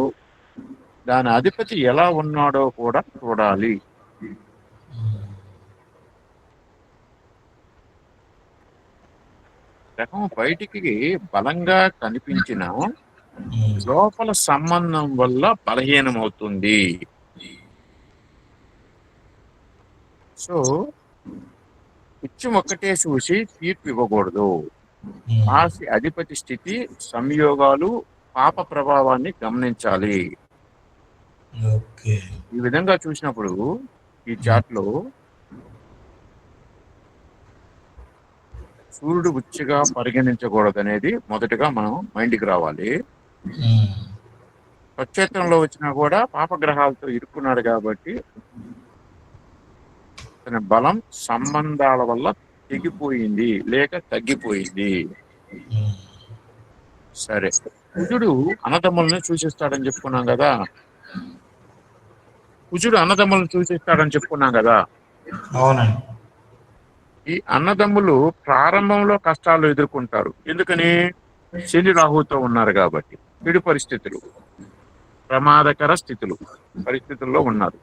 దాని అధిపతి ఎలా ఉన్నాడో కూడా చూడాలి. గ్రహం బయటికి బలంగా కనిపించిన లోపల సంబంధం వల్ల బలహీనమవుతుంది. సో ఉచ్చం ఒక్కటే చూసి తీర్పు ఇవ్వకూడదు. రాశి అధిపతి స్థితి, సంయోగాలు, పాప ప్రభావాన్ని గమనించాలి. ఓకే. ఈ విధంగా చూసినప్పుడు ఈ చార్ట్ లో సూర్యుడు ఉచ్చిగా పరిగణించకూడదు అనేది మొదటగా మనం మైండ్కి రావాలి. స్వక్షేత్రంలో వచ్చినా కూడా పాపగ్రహాలతో ఇరుక్కున్నాడు కాబట్టి తన బలం సంబంధాల వల్ల తెగిపోయింది లేక తగ్గిపోయింది. సరే, కుజుడు అన్నదమ్ములను సూచిస్తాడని చెప్పుకున్నాం కదా. కుజుడు అన్నదమ్ములను సూచిస్తాడని చెప్పుకున్నాం కదా. అవునండి. ఈ అన్నదమ్ములు ప్రారంభంలో కష్టాలు ఎదుర్కొంటారు. ఎందుకని? శని రాహుతో ఉన్నారు కాబట్టి. చెడు పరిస్థితులు, ప్రమాదకర పరిస్థితుల్లో ఉన్నారు.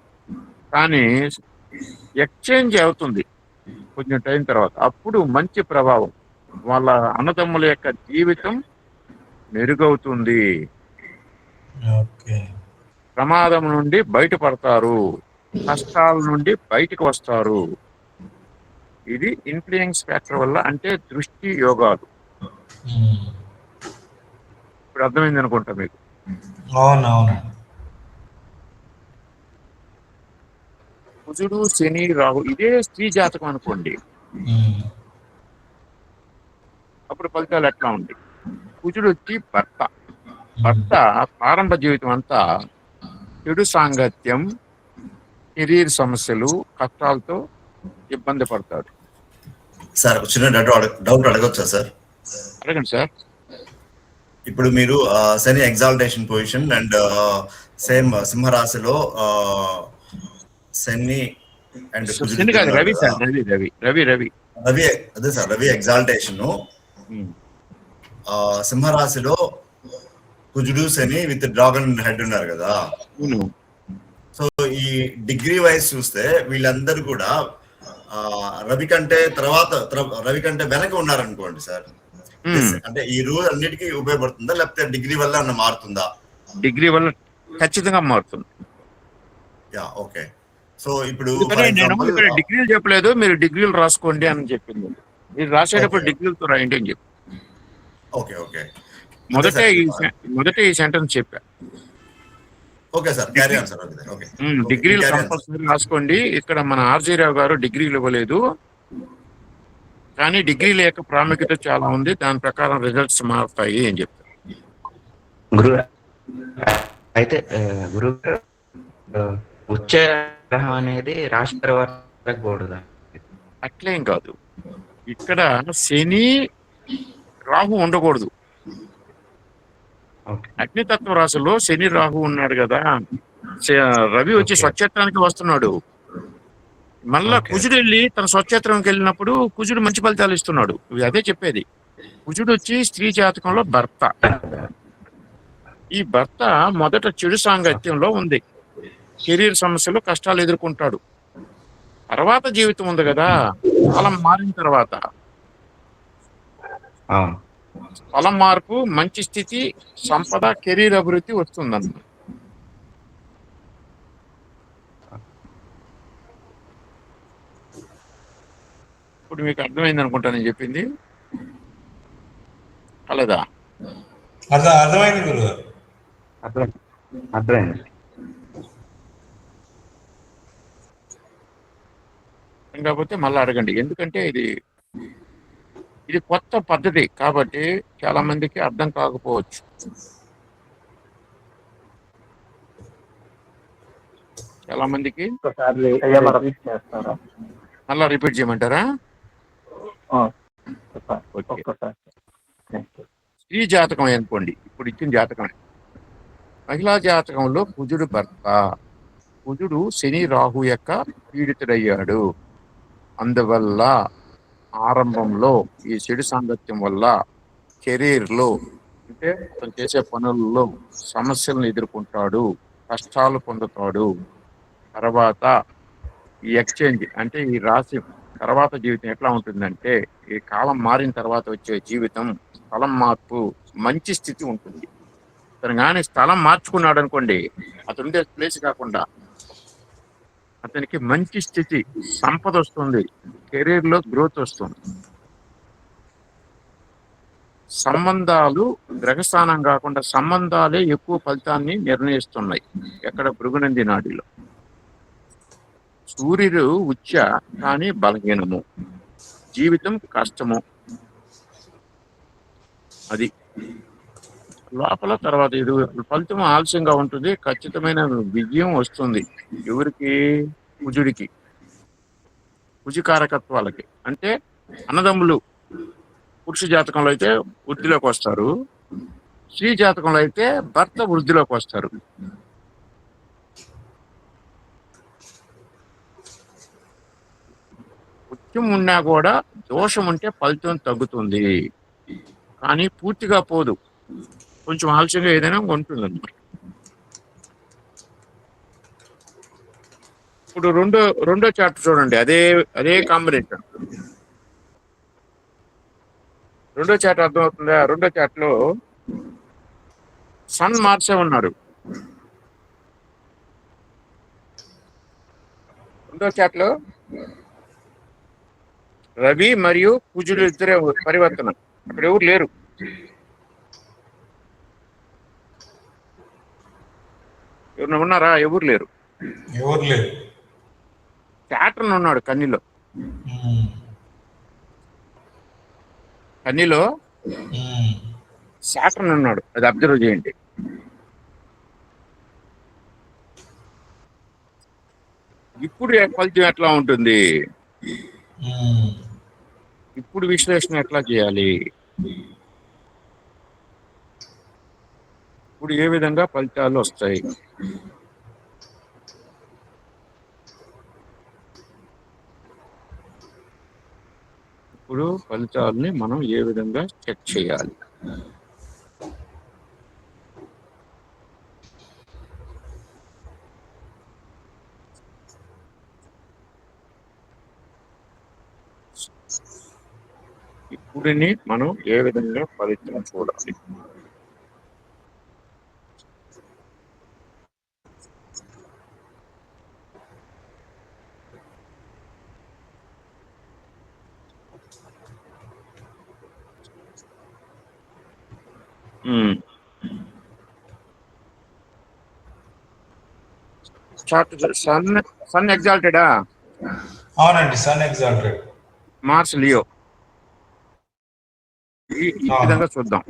కానీ ఎక్స్చేంజ్ అవుతుంది కొంచెం టైం తర్వాత. అప్పుడు మంచి ప్రభావం, వాళ్ళ అన్నదమ్ముల యొక్క జీవితం మెరుగవుతుంది. ఓకే. ప్రమాదం నుండి బయటపడతారు, కష్టాల నుండి బయటకు వస్తారు. ఇది ఇన్ఫ్లుయెన్స్ ఫ్యాక్టర్ వల్ల, అంటే దృష్టి యోగాలు. ఇప్పుడు అర్థమైంది అనుకుంటా మీకు. అవునవును. కుజుడు, శని, రాహు ఇదే స్త్రీ జాతకం అనుకోండి, అప్పుడు ఫలితాలు ఎట్లా ఉంటాయి? కుజుడు వచ్చి భర్త ప్రారంభ జీవితం అంతా చెడు సాంగత్యం, కెరీర్ సమస్యలు, కష్టాలతో ఇబ్బంది పడతాడు. సార్ చిన్న డౌట్ అడగొచ్చా సార్? అడగండి సార్. ఇప్పుడు మీరు శని ఎగ్జాల్టేషన్ పొజిషన్ అండ్ సేమ్ సింహరాశిలో శని అండ్ శని కాదు, రవి సార్. రవి అదే సార్, రవి ఎగ్జాల్టేషన్ సింహరాశిలో కుజుడు, శని విత్ డ్రాగన్ హెడ్ ఉన్నారు కదా. సో ఈ డిగ్రీ వైజ్ చూస్తే వీళ్ళందరూ కూడా రవి కంటే వెనక ఉన్నారనుకోండి సార్. అంటే ఈ రూల్ అన్నిటికీ ఉపయోగపడుతుందా, లేకపోతే డిగ్రీ వల్ల అన్న మారుతుందా? డిగ్రీ వల్ల ఖచ్చితంగా మారుతుంది. Yeah, okay. సో ఇప్పుడు నేను ఇక్కడ డిగ్రీలు చెప్పలేదు, మీరు డిగ్రీలు రాసుకోండి అని చెప్పింది. మీరు రాసేటప్పుడు డిగ్రీలతో రాయండి అని చెప్పి ఓకే ఓకే మొదట ఈ సెంటెన్స్ చెప్పా. Okay sir, carry on sir. Okay, డిగ్రీలు కంపల్సరీ రాసుకోండి. ఇక్కడ మన ఆర్జే రావు గారు డిగ్రీలు ఇవ్వలేదు, కానీ డిగ్రీల యొక్క ప్రాముఖ్యత చాలా ఉంది. దాని ప్రకారం రిజల్ట్స్ మారుతాయి అని చెప్తారు. గురువు అయితే గురువు ఉచ్చ గ్రహం అనేది రాశి తర్వాత కూడదా? అట్లేం కాదు. ఇక్కడ శని, రాహు ఉండకూడదు. అగ్నితత్వ రాశిలో శని, రాహు ఉన్నాడు కదా. రవి వచ్చి స్వక్షేత్రానికి వస్తున్నాడు. మళ్ళా కుజుడు వెళ్ళి తన స్వక్షేత్రంకి వెళ్ళినప్పుడు కుజుడు మంచి ఫలితాలు ఇస్తున్నాడు. అదే చెప్పేది. కుజుడు వచ్చి స్త్రీ జాతకంలో భర్త. ఈ భర్త మొదట చెడు సాంగత్యంలో ఉంది, కెరీర్ సమస్యలు, కష్టాలు ఎదుర్కొంటాడు. తర్వాత జీవితం ఉంది కదా, ఫలం మారిన తర్వాత ఫలం మార్పు, మంచి స్థితి, సంపద, కెరీర్ అభివృద్ధి వస్తుందన్నమాట. ఇప్పుడు మీకు అర్థమైంది అనుకుంటా నేను చెప్పింది. అలాదా? అర్థమైంది గురువు. అర్థమైంది. కాకపోతే మళ్ళీ అడగండి, ఎందుకంటే ఇది కొత్త పద్ధతి కాబట్టి చాలా మందికి అర్థం కాకపోవచ్చు. చాలా మందికి మళ్ళా రిపీట్ చేయమంటారా? స్త్రీ జాతకం అనుకోండి, ఇప్పుడు ఇచ్చిన జాతకం. మహిళా జాతకంలో కుజుడు భర్త. కుజుడు శని, రాహు యొక్క పీడితుడయ్యాడు. అందువల్ల ఆరంభంలో ఈ చెడు సాంగత్యం వల్ల కెరీర్లో, అంటే అతను చేసే పనుల్లో సమస్యలను ఎదుర్కొంటాడు, కష్టాలు పొందుతాడు. తర్వాత ఈ ఎక్స్చేంజ్ అంటే ఈ రాశి తర్వాత జీవితం ఎట్లా ఉంటుందంటే, ఈ కాలం మారిన తర్వాత వచ్చే జీవితం స్థలం మార్పు మంచి స్థితి ఉంటుంది. అతను కానీ స్థలం మార్చుకున్నాడు అనుకోండి, అతను ఉండే ప్లేస్ కాకుండా అతనికి మంచి స్థితి, సంపద వస్తుంది, కెరీర్ లో గ్రోత్ వస్తుంది. సంబంధాలు గ్రహస్థానం కాకుండా సంబంధాలే ఎక్కువ ఫలితాన్ని నిర్ణయిస్తున్నాయి. ఎక్కడ? భృగునంది నాడిలో. సూర్యుడు ఉచ్చ కానీ బలహీనము, జీవితం కష్టము. అది లోపల. తర్వాత ఇది ఫలితం ఆలస్యంగా ఉంటుంది, ఖచ్చితమైన విజయం వస్తుంది. ఎవరికి? కుజుడికి, కుజికారకత్వాలకి. అంటే అన్నదమ్ములు పురుష జాతకంలో అయితే వృద్ధిలోకి వస్తారు, స్త్రీ జాతకంలో అయితే భర్త వృద్ధిలోకి వస్తారు. ఉచ్చం ఉన్నా కూడా దోషం ఉంటే ఫలితం తగ్గుతుంది, కానీ పూర్తిగా పోదు, కొంచెం ఆలస్యంగా ఏదైనా ఉంటుంది అన్నమాట. ఇప్పుడు రెండో చార్ట్ చూడండి, అదే కాంబినేషన్. రెండో చార్ట్ అర్థమవుతుందా? రెండో చార్ట్ లో సన్ మార్సే ఉన్నారు. రెండో చార్ట్ లో రవి మరియు కుజుడు ఇద్దరే పరివర్తన. అక్కడ ఎవరు లేరు. ఎవరు ఉన్నారా? ఎవరు లేరు. శాటర్న్ ఉన్నాడు కన్నిలో. కన్నిలో శాటర్న్ ఉన్నాడు, అది అబ్జర్వ్ చేయండి. ఇప్పుడు ఫలితం ఎట్లా ఉంటుంది? ఇప్పుడు విశ్లేషణ ఎట్లా చేయాలి? ఇప్పుడు ఏ విధంగా ఫలితాలు వస్తాయి? ఇప్పుడు ఫలితాలని మనం ఏ విధంగా చెక్ చేయాలి? ఇప్పుడుని మనం ఏ విధంగా ఫలితం చూడాలి? సన్ ఎగ్జాల్టెడా? అవునండి, సన్ ఎగ్జాల్టెడ్. Mars Leo. ఈ విధంగా చూద్దాం.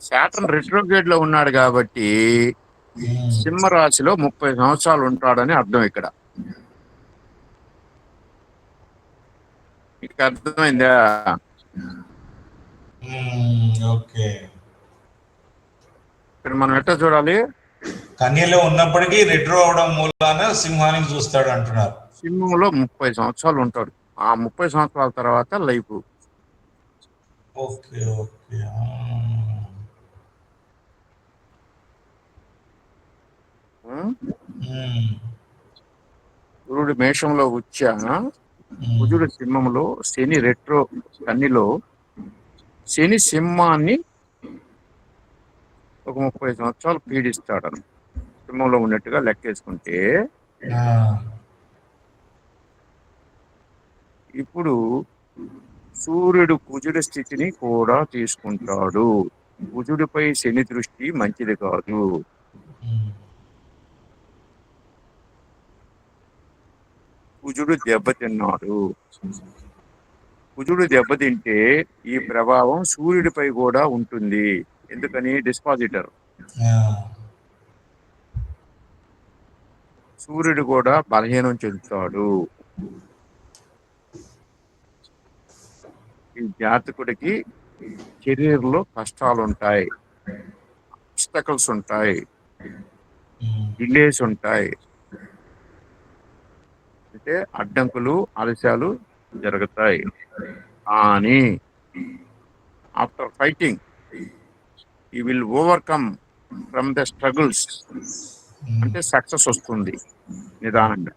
శాటర్న్ రెట్రోగ్రేడ్ లో ఉన్నాడు కాబట్టి సింహ రాశిలో 30 సంవత్సరాలు ఉంటాడని అర్థం. ఇక్కడ మీకు అర్థమైందా? ఓకే. ఇక్కడ మనం ఎట్లా చూడాలి? కన్యలో ఉన్నప్పటికీ రెట్రో అవడం మూలాన సింహానికి చూస్తాడు అంటున్నారు. సింహంలో 30 సంవత్సరాలు ఉంటాడు. ఆ 30 సంవత్సరాల తర్వాత లైఫ్. Okay okay. గురుడు మేషంలో ఉచ్చ, కుజుడు సింహంలో, శని రెట్రో కన్నిలో. శని సింహాన్ని ఒక 30 సంవత్సరాలు పీడిస్తాడు సింహంలో ఉన్నట్టుగా లెక్కేసుకుంటే. ఇప్పుడు సూర్యుడు కుజుడి స్థితిని కూడా తీసుకుంటాడు. కుజుడిపై శని దృష్టి మంచిది కాదు. కుజుడు దెబ్బతిన్నాడు. కుజుడు దెబ్బతింటే ఈ ప్రభావం సూర్యుడిపై కూడా ఉంటుంది. ఎందుకని? డిస్పాజిటర్. సూర్యుడు కూడా బలహీనం చెందుతాడు. ఈ జాతకుడికి కెరీర్ లో కష్టాలు ఉంటాయి, ఆబ్స్టకల్స్ ఉంటాయి, డిలేస్ ఉంటాయి, అంటే అడ్డంకులు ఆలస్యాలు జరుగుతాయి. కానీ after fighting you will overcome from the struggles అంటే సక్సెస్ వస్తుంది నిదానంగా.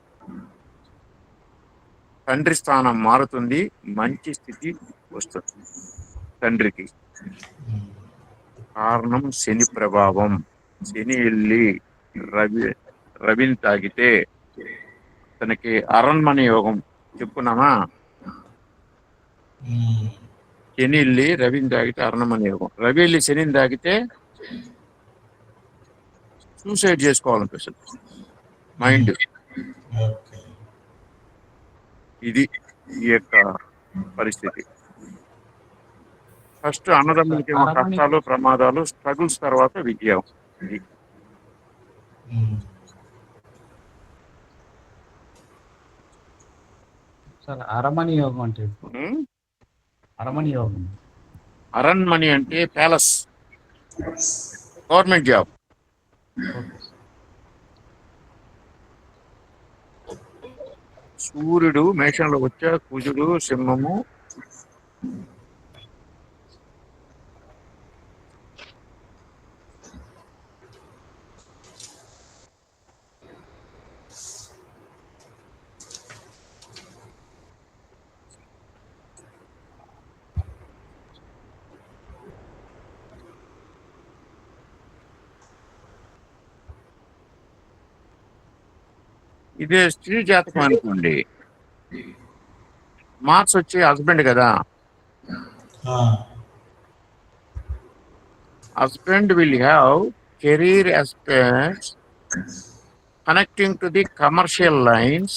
తండ్రి స్థానం మారుతుంది, మంచి స్థితి వస్తుంది తండ్రికి. కారణం శని ప్రభావం. శని వెళ్ళి రవిని తాగితే అతనికి అరణ్మని యోగం చెప్పుకున్నామా? శని వెళ్ళి రవిని తాగితే అరణ్మని యోగం, రవి వెళ్ళి శనిని తాగితే సూసైడ్ చేసుకోవాలనిపిస్తుంది మైండ్. ఇది ఈ యొక్క పరిస్థితి. ఫస్ట్ అన్నదమ్ములకి కష్టాలు, ప్రమాదాలు, స్ట్రగుల్స్, తర్వాత విజయం. ఇది సార్ అరమణి యోగం అంటే అరమణి యోగం. అరణ్మణి అంటే ప్యాలెస్, గవర్నమెంట్ జాబ్. సూర్యుడు మేషంలో వచ్చా, కుజుడు సింహము, ఇదే స్త్రీ జాతకం అనుకోండి. మార్క్స్ వచ్చి హస్బెండ్ కదా, husband will have career aspects connecting to the commercial lines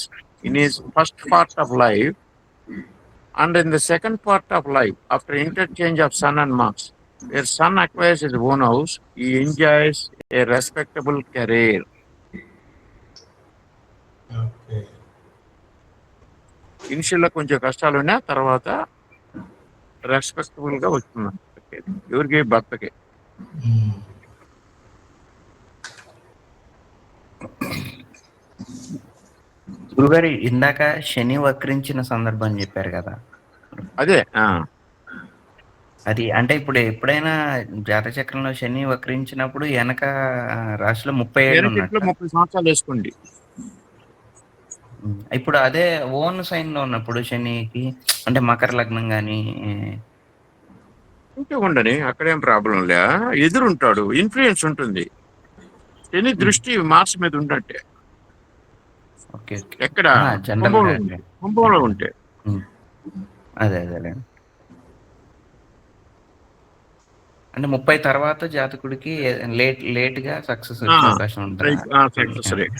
in his first part of life, and in the second part of life after interchange of Sun and Mars, where Sun acquires his own house, he enjoys a respectable career. Initial లో కొంచెం కష్టాలు ఉన్నా తర్వాత రెస్పెక్టబుల్ గా వస్తున్నాను. ఎవరికి? భర్తకి. గురుగారు ఇందాక శని వక్రించిన సందర్భం చెప్పారు కదా, అదే అది అంటే ఇప్పుడు ఎప్పుడైనా జాతచక్రంలో శని వక్రించినప్పుడు వెనక రాశిలో 30 ఏళ్ళు ఉన్నట్టు. 30 సంవత్సరాలు వేసుకోండి. ఇప్పుడు అదే ఓన్ సైన్ లో ఉన్నప్పుడు శనికి అంటే మకర లగ్నం గాని ఉంటే ఉండని, అక్కడేం ప్రాబ్లం లే. ఎదురుంటాడు, ఇన్ఫ్లుయెన్స్ ఉంటుంది. శని దృష్టి మార్క్స్ మీద ఉంటే ఓకే ఎక్కడ జనరల్ కుంభంలో ఉంటే అదే అంటే 30 తర్వాత జాతకుడికి లేట్ గా సక్సెస్ వచ్చే అవకాశం ఉంటుంది. Success rate.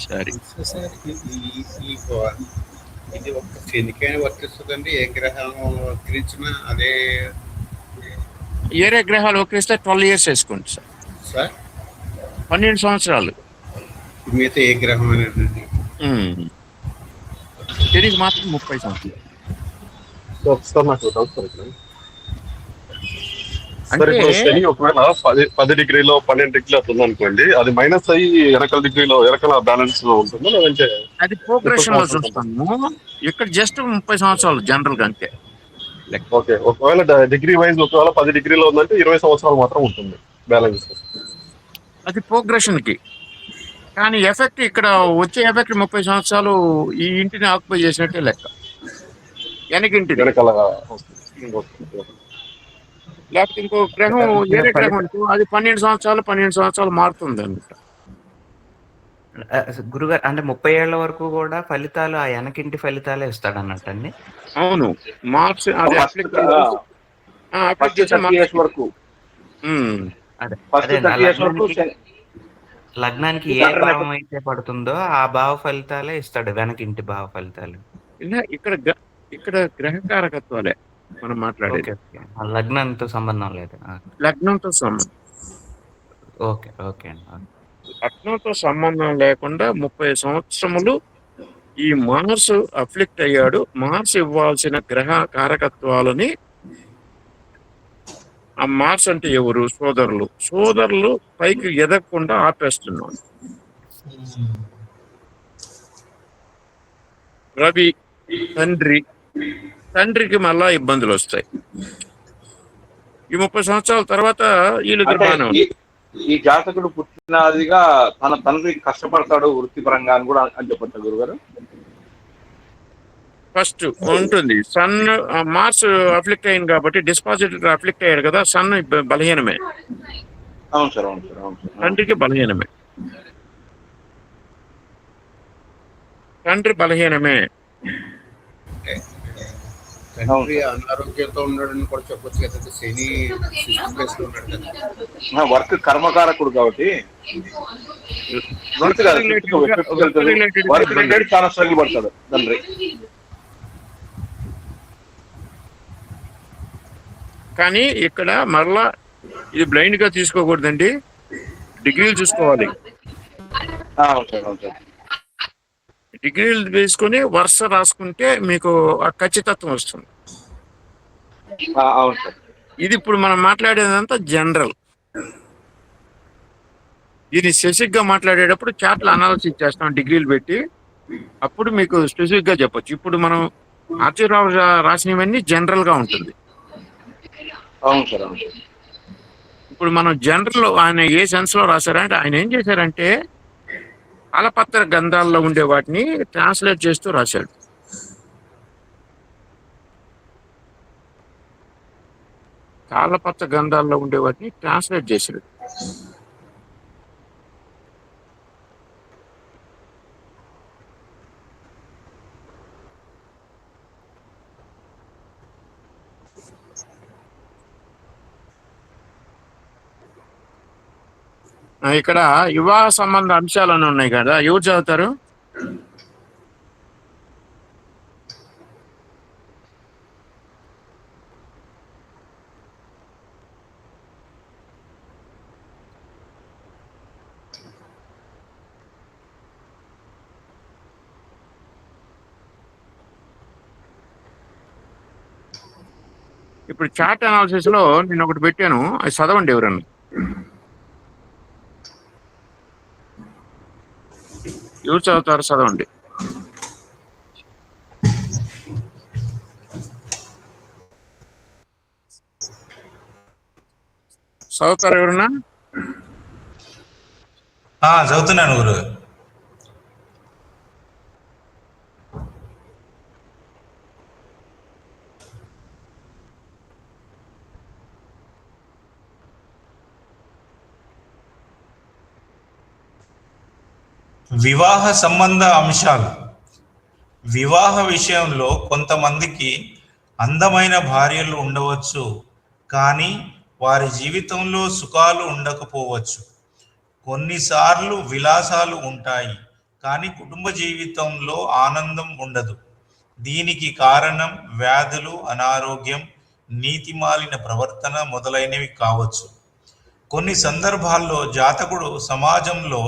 సరే సార్ ఇది ఒక శనికైనా వర్తిస్తుందండి. ఏ గ్రహం వక్రించినా అదే. ఏరే గ్రహాలు వక్రిస్తే 12 years వేసుకోండి సార్. సార్ 12 సంవత్సరాలు. మిగతా ఏ గ్రహం అనేది శనికి మాత్రం 30 సంవత్సరాలు. సార్ నాకు డౌట్ సార్ ఇక్కడ. సార్ ఇప్పుడు శని ఒకవేళ 10 డిగ్రీలో 12 డిగ్రీలు అట్లా ఉందనుకోండి, అది మైనస్ అయ్యి వెనకాల బ్యాలెన్స్ లో ఉంటుందా లేదంటే? అది ప్రోగ్రెషన్ లో చూస్తాము. ఇక్కడ జస్ట్ 30 సంవత్సరాలు జనరల్ గా అంతే. ఓకే, ఒకవేళ డిగ్రీ వైజ్ ఒకవేళ 10 డిగ్రీలో ఉందంటే 20 సంవత్సరాలు మాత్రం ఉంటుంది బ్యాలెన్స్. అది ప్రోగ్రెషన్ కి. కానీ ఎఫెక్ట్ ఇక్కడ వచ్చే ఎఫెక్ట్ 30 సంవత్సరాలు ఈ ఇంటిని ఆక్యుపై చేసినట్టే లెక్క. వెనకాల లేకపోతే ఇంకో గ్రహం వేరే గ్రహం అనుకో, అది 12 సంవత్సరాలు మారుతుంది అనమాట. గురుగారు అంటే 30 ఏళ్ల వరకు కూడా ఫలితాలు ఆ వెనకింటి ఫలితాలే ఇస్తాడు అన్నట్టండి. అవును, మార్క్స్ అది లగ్నానికి ఏ భావం అయితే పడుతుందో ఆ భావ ఫలితాలే ఇస్తాడు, వెనకింటి భావ ఫలితాలు. ఇక్కడ గ్రహకారకత్వాలే మనం మాట్లాడేది. లగ్నంతో సంబంధం లేదు. లగ్నంతో సంబంధం. ఓకే అండి. లగ్నంతో సంబంధం లేకుండా 30 సంవత్సరములు ఈ మార్స్ అఫ్లిక్ట్ అయ్యాడు. మార్స్ ఇవ్వాల్సిన గ్రహ కారకత్వాలని ఆ మార్స్ అంటే ఎవరు? సోదరులు. సోదరులు పైకి ఎదగకుండా ఆపేస్తున్నాడు. రవి తండ్రికి మళ్ళా ఇబ్బందులు వస్తాయి. ఈ 30 సంవత్సరాల తర్వాత వీళ్ళిద్దరు బాగానే అంటే ఈ జాతకుడు పుట్టినదిగా తన తండ్రి కష్టపడతాడు వృత్తిపరంగా అని కూడా అని చెప్పొచ్చు గురుగారు. ఫస్ట్ ఉంటుంది. సన్ మార్స్ అఫ్లిక్ట్ అయింది కాబట్టి డిస్పాజిటర్ అఫ్లిక్ట్ అయ్యాడు కదా, సన్ బలహీనమే. అవును సార్, అవును సార్, అవును సార్. తండ్రి బలహీనమే. తండ్రి అనారోగ్యంతో ఉన్నాడని కూడా చెప్పొచ్చు కదా. శని ప్లేస్ లో ఉన్నాడు కదా. వర్క్ కర్మకారకుడు కాబట్టి వర్క్ రిలేటెడ్ చాలా స్ట్రగుల్ పడతాడు తండ్రి. కానీ ఇక్కడ మరలా ఇది బ్లైండ్ గా తీసుకోకూడదండి, డిగ్రీలు చూసుకోవాలి. డిగ్రీలు తీసుకొని వరుస రాసుకుంటే మీకు ఆ ఖచ్చితత్వం వస్తుంది. ఇది ఇప్పుడు మనం మాట్లాడేదంతా జనరల్. దీన్ని స్పెసిఫిక్ గా మాట్లాడేటప్పుడు చార్ట్ల అనాలిసిస్ చేస్తాం డిగ్రీలు పెట్టి, అప్పుడు మీకు స్పెసిఫిక్ గా చెప్పొచ్చు. ఇప్పుడు మనం ఆర్టీరావు రాసినవన్నీ జనరల్ గా ఉంటుంది. ఇప్పుడు మనం జనరల్ ఆయన ఏ సెన్స్ లో రాశారంటే, ఆయన ఏం చేశారంటే తాళపత్ర గ్రంథాల్లో ఉండే వాటిని ట్రాన్స్లేట్ చేస్తూ రాశాడు. తాళపత్ర గ్రంథాల్లో ఉండే వాటిని ట్రాన్స్లేట్ చేశాడు. ఇక్కడ వివాహ సంబంధ అంశాలను ఉన్నాయి కదా, ఎవరు చదువుతారు? ఇప్పుడు చార్ట్ అనాలిసిస్ లో నేను ఒకటి పెట్టాను, అది చదవండి ఎవరన్నా. ఎవరు చదువుతారు? చదవండి. చదువుతారు ఎవరన్నా? చదువుతున్నాను గురు. వివాహ సంబంధ అంశాలు. వివాహ విషయంలో కొంతమందికి అందమైన భార్యలు ఉండవచ్చు, కానీ వారి జీవితంలో సుఖాలు ఉండకపోవచ్చు. కొన్నిసార్లు విలాసాలు ఉంటాయి, కానీ కుటుంబ జీవితంలో ఆనందం ఉండదు. దీనికి కారణం వ్యాధులు, అనారోగ్యం, నీతిమాలిన ప్రవర్తన మొదలైనవి కావచ్చు. కొన్ని సందర్భాల్లో జాతకుడు సమాజంలో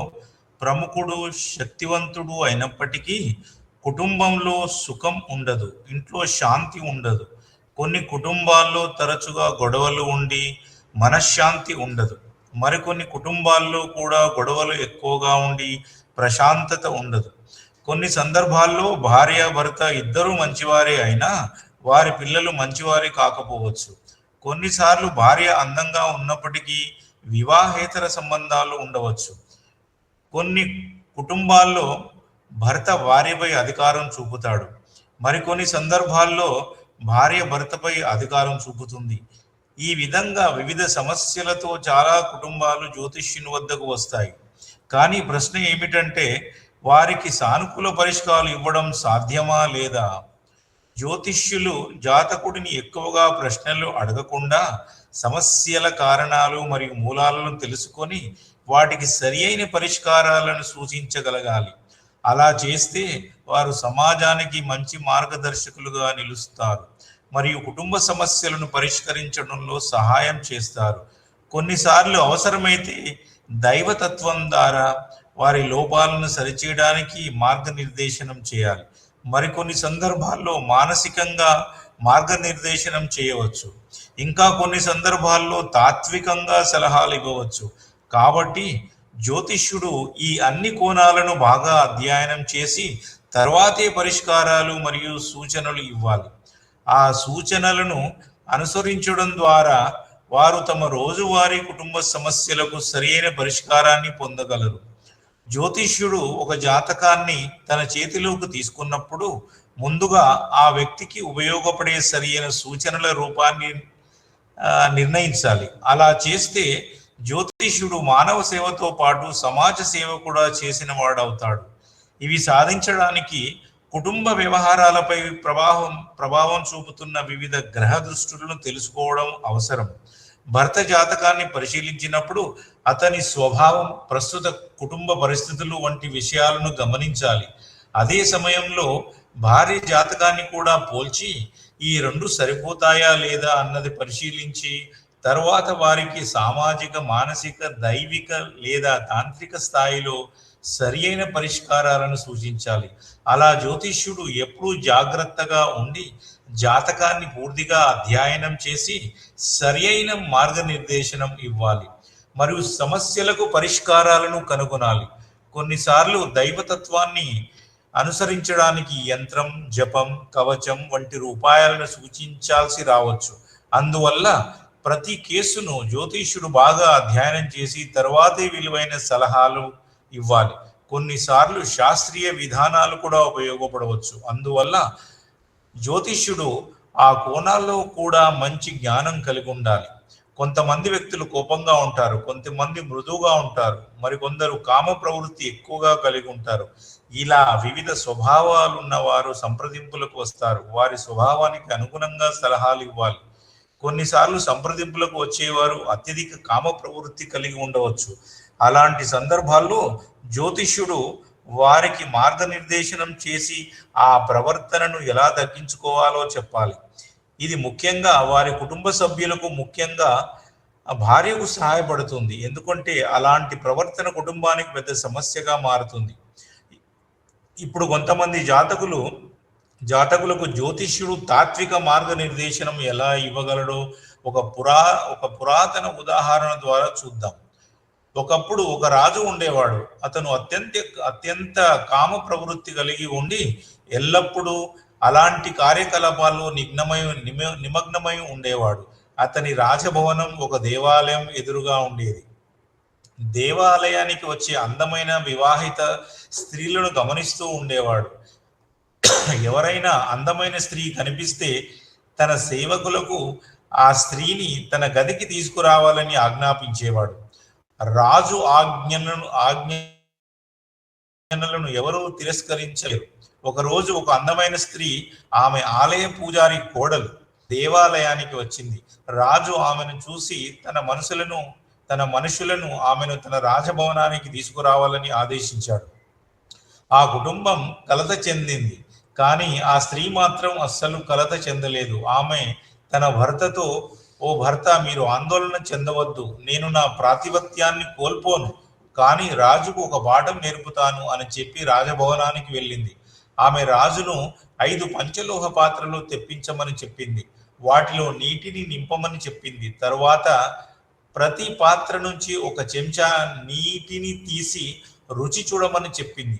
ప్రముఖుడు, శక్తివంతుడు అయినప్పటికీ కుటుంబంలో సుఖం ఉండదు, ఇంట్లో శాంతి ఉండదు. కొన్ని కుటుంబాల్లో తరచుగా గొడవలు ఉండి మనశ్శాంతి ఉండదు. మరికొన్ని కుటుంబాల్లో కూడా గొడవలు ఎక్కువగా ఉండి ప్రశాంతత ఉండదు. కొన్ని సందర్భాల్లో భార్య భర్త ఇద్దరూ మంచివారే అయినా వారి పిల్లలు మంచివారే కాకపోవచ్చు. కొన్నిసార్లు భార్య అందంగా ఉన్నప్పటికీ వివాహేతర సంబంధాలు ఉండవచ్చు. కొన్ని కుటుంబాల్లో భర్త భార్యపై అధికారం చూపుతాడు, మరికొన్ని సందర్భాల్లో భార్య భర్తపై అధికారం చూపుతుంది. ఈ విధంగా వివిధ సమస్యలతో చాలా కుటుంబాలు జ్యోతిష్యుని వద్దకు వస్తాయి. కానీ ప్రశ్న ఏమిటంటే, వారికి సానుకూల పరిష్కారాలు ఇవ్వడం సాధ్యమా లేదా? జ్యోతిష్యులు జాతకుడిని ఎక్కువగా ప్రశ్నలు అడగకుండా సమస్యల కారణాలు మరియు మూలాలను తెలుసుకొని వాటికి సరి అయిన పరిష్కారాలను సూచించగలగాలి. అలా చేస్తే వారు సమాజానికి మంచి మార్గదర్శకులుగా నిలుస్తారు మరియు కుటుంబ సమస్యలను పరిష్కరించడంలో సహాయం చేస్తారు. కొన్నిసార్లు అవసరమైతే దైవతత్వం ద్వారా వారి లోపాలను సరిచేయడానికి మార్గనిర్దేశనం చేయాలి. మరికొన్ని సందర్భాల్లో మానసికంగా మార్గనిర్దేశనం చేయవచ్చు. ఇంకా కొన్ని సందర్భాల్లో తాత్వికంగా సలహాలు ఇవ్వవచ్చు. కాబట్టి జ్యోతిష్యుడు ఈ అన్ని కోణాలను బాగా అధ్యయనం చేసి తర్వాతే పరిష్కారాలు మరియు సూచనలు ఇవ్వాలి. ఆ సూచనలను అనుసరించడం ద్వారా వారు తమ రోజువారీ కుటుంబ సమస్యలకు సరైన పరిష్కారాన్ని పొందగలరు. జ్యోతిష్యుడు ఒక జాతకాన్ని తన చేతిలోకి తీసుకున్నప్పుడు ముందుగా ఆ వ్యక్తికి ఉపయోగపడే సరైన సూచనల రూపాన్ని నిర్ణయించాలి. అలా చేస్తే జ్యోతిష్యుడు మానవ సేవతో పాటు సమాజ సేవ కూడా చేసిన వాడవుతాడు. ఇవి సాధించడానికి కుటుంబ వ్యవహారాలపై ప్రభావం చూపుతున్న వివిధ గ్రహ దృష్టులను తెలుసుకోవడం అవసరం. భర్త జాతకాన్ని పరిశీలించినప్పుడు అతని స్వభావం, ప్రస్తుత కుటుంబ పరిస్థితులు వంటి విషయాలను గమనించాలి. అదే సమయంలో భార్య జాతకాన్ని కూడా పోల్చి ఈ రెండు సరిపోతాయా లేదా అన్నది పరిశీలించి తరువాత వారికి సామాజిక, మానసిక, దైవిక లేదా తాంత్రిక స్థాయిలో సరియైన పరిష్కారాలను సూచించాలి. అలా జ్యోతిష్యుడు ఎప్పుడూ జాగ్రత్తగా ఉండి జాతకాన్ని పూర్తిగా అధ్యయనం చేసి సరియైన మార్గనిర్దేశనం ఇవ్వాలి మరియు సమస్యలకు పరిష్కారాలను కనుగొనాలి. కొన్నిసార్లు దైవతత్వాన్ని అనుసరించడానికి యంత్రం, జపం, కవచం వంటి ఉపాయాలను సూచించాల్సి రావచ్చు. అందువల్ల ప్రతి కేసును జ్యోతిష్యుడు బాగా అధ్యయనం చేసి తర్వాతే విలువైన సలహాలు ఇవ్వాలి. కొన్నిసార్లు శాస్త్రీయ విధానాలు కూడా ఉపయోగపడవచ్చు. అందువల్ల జ్యోతిష్యుడు ఆ కోణాల్లో కూడా మంచి జ్ఞానం కలిగి ఉండాలి. కొంతమంది వ్యక్తులు కోపంగా ఉంటారు, కొంతమంది మృదువుగా ఉంటారు, మరికొందరు కామ ప్రవృత్తి ఎక్కువగా కలిగి ఉంటారు. ఇలా వివిధ స్వభావాలు ఉన్నవారు సంప్రదింపులకు వస్తారు. వారి స్వభావానికి అనుగుణంగా సలహాలు ఇవ్వాలి. కొన్నిసార్లు సంప్రదింపులకు వచ్చేవారు అత్యధిక కామ ప్రవృత్తి కలిగి ఉండవచ్చు. అలాంటి సందర్భాల్లో జ్యోతిష్యుడు వారికి మార్గనిర్దేశనం చేసి ఆ ప్రవర్తనను ఎలా తగ్గించుకోవాలో చెప్పాలి. ఇది ముఖ్యంగా వారి కుటుంబ సభ్యులకు, ముఖ్యంగా భార్యకు సహాయపడుతుంది. ఎందుకంటే అలాంటి ప్రవర్తన కుటుంబానికి పెద్ద సమస్యగా మారుతుంది. ఇప్పుడు కొంతమంది జాతకులకు జ్యోతిష్యుడు తాత్విక మార్గనిర్దేశనం ఎలా ఇవ్వగలడో ఒక పురాతన ఉదాహరణ ద్వారా చూద్దాం. ఒకప్పుడు ఒక రాజు ఉండేవాడు. అతను అత్యంత కామ ప్రవృత్తి కలిగి ఉండి ఎల్లప్పుడూ అలాంటి కార్యకలాపాల్లో నిమగ్నమై ఉండేవాడు. అతని రాజభవనం ఒక దేవాలయం ఎదురుగా ఉండేది. దేవాలయానికి వచ్చే అందమైన వివాహిత స్త్రీలను గమనిస్తూ ఉండేవాడు. ఎవరైనా అందమైన స్త్రీ కనిపిస్తే తన సేవకులకు ఆ స్త్రీని తన గదికి తీసుకురావాలని ఆజ్ఞాపించేవాడు. రాజు ఆజ్ఞలను ఎవరూ తిరస్కరించలేరు. ఒకరోజు ఒక అందమైన స్త్రీ, ఆమె ఆలయ పూజారి కోడలు, దేవాలయానికి వచ్చింది. రాజు ఆమెను చూసి తన మనుషులను ఆమెను తన రాజభవనానికి తీసుకురావాలని ఆదేశించాడు. ఆ కుటుంబం కలత చెందింది, కానీ ఆ స్త్రీ మాత్రం అస్సలు కలత చెందలేదు. ఆమె తన భర్తతో, ఓ భర్త, మీరు ఆందోళన చెందవద్దు, నేను నా ప్రాతిపత్యాన్ని కోల్పోను, కానీ రాజుకు ఒక పాఠం నేర్పుతాను అని చెప్పి రాజభవనానికి వెళ్ళింది. ఆమె రాజును 5 పంచలోహ పాత్రలు తెప్పించమని చెప్పింది. వాటిలో నీటిని నింపమని చెప్పింది. తరువాత ప్రతి పాత్ర నుంచి ఒక చెంచా నీటిని తీసి రుచి చూడమని చెప్పింది.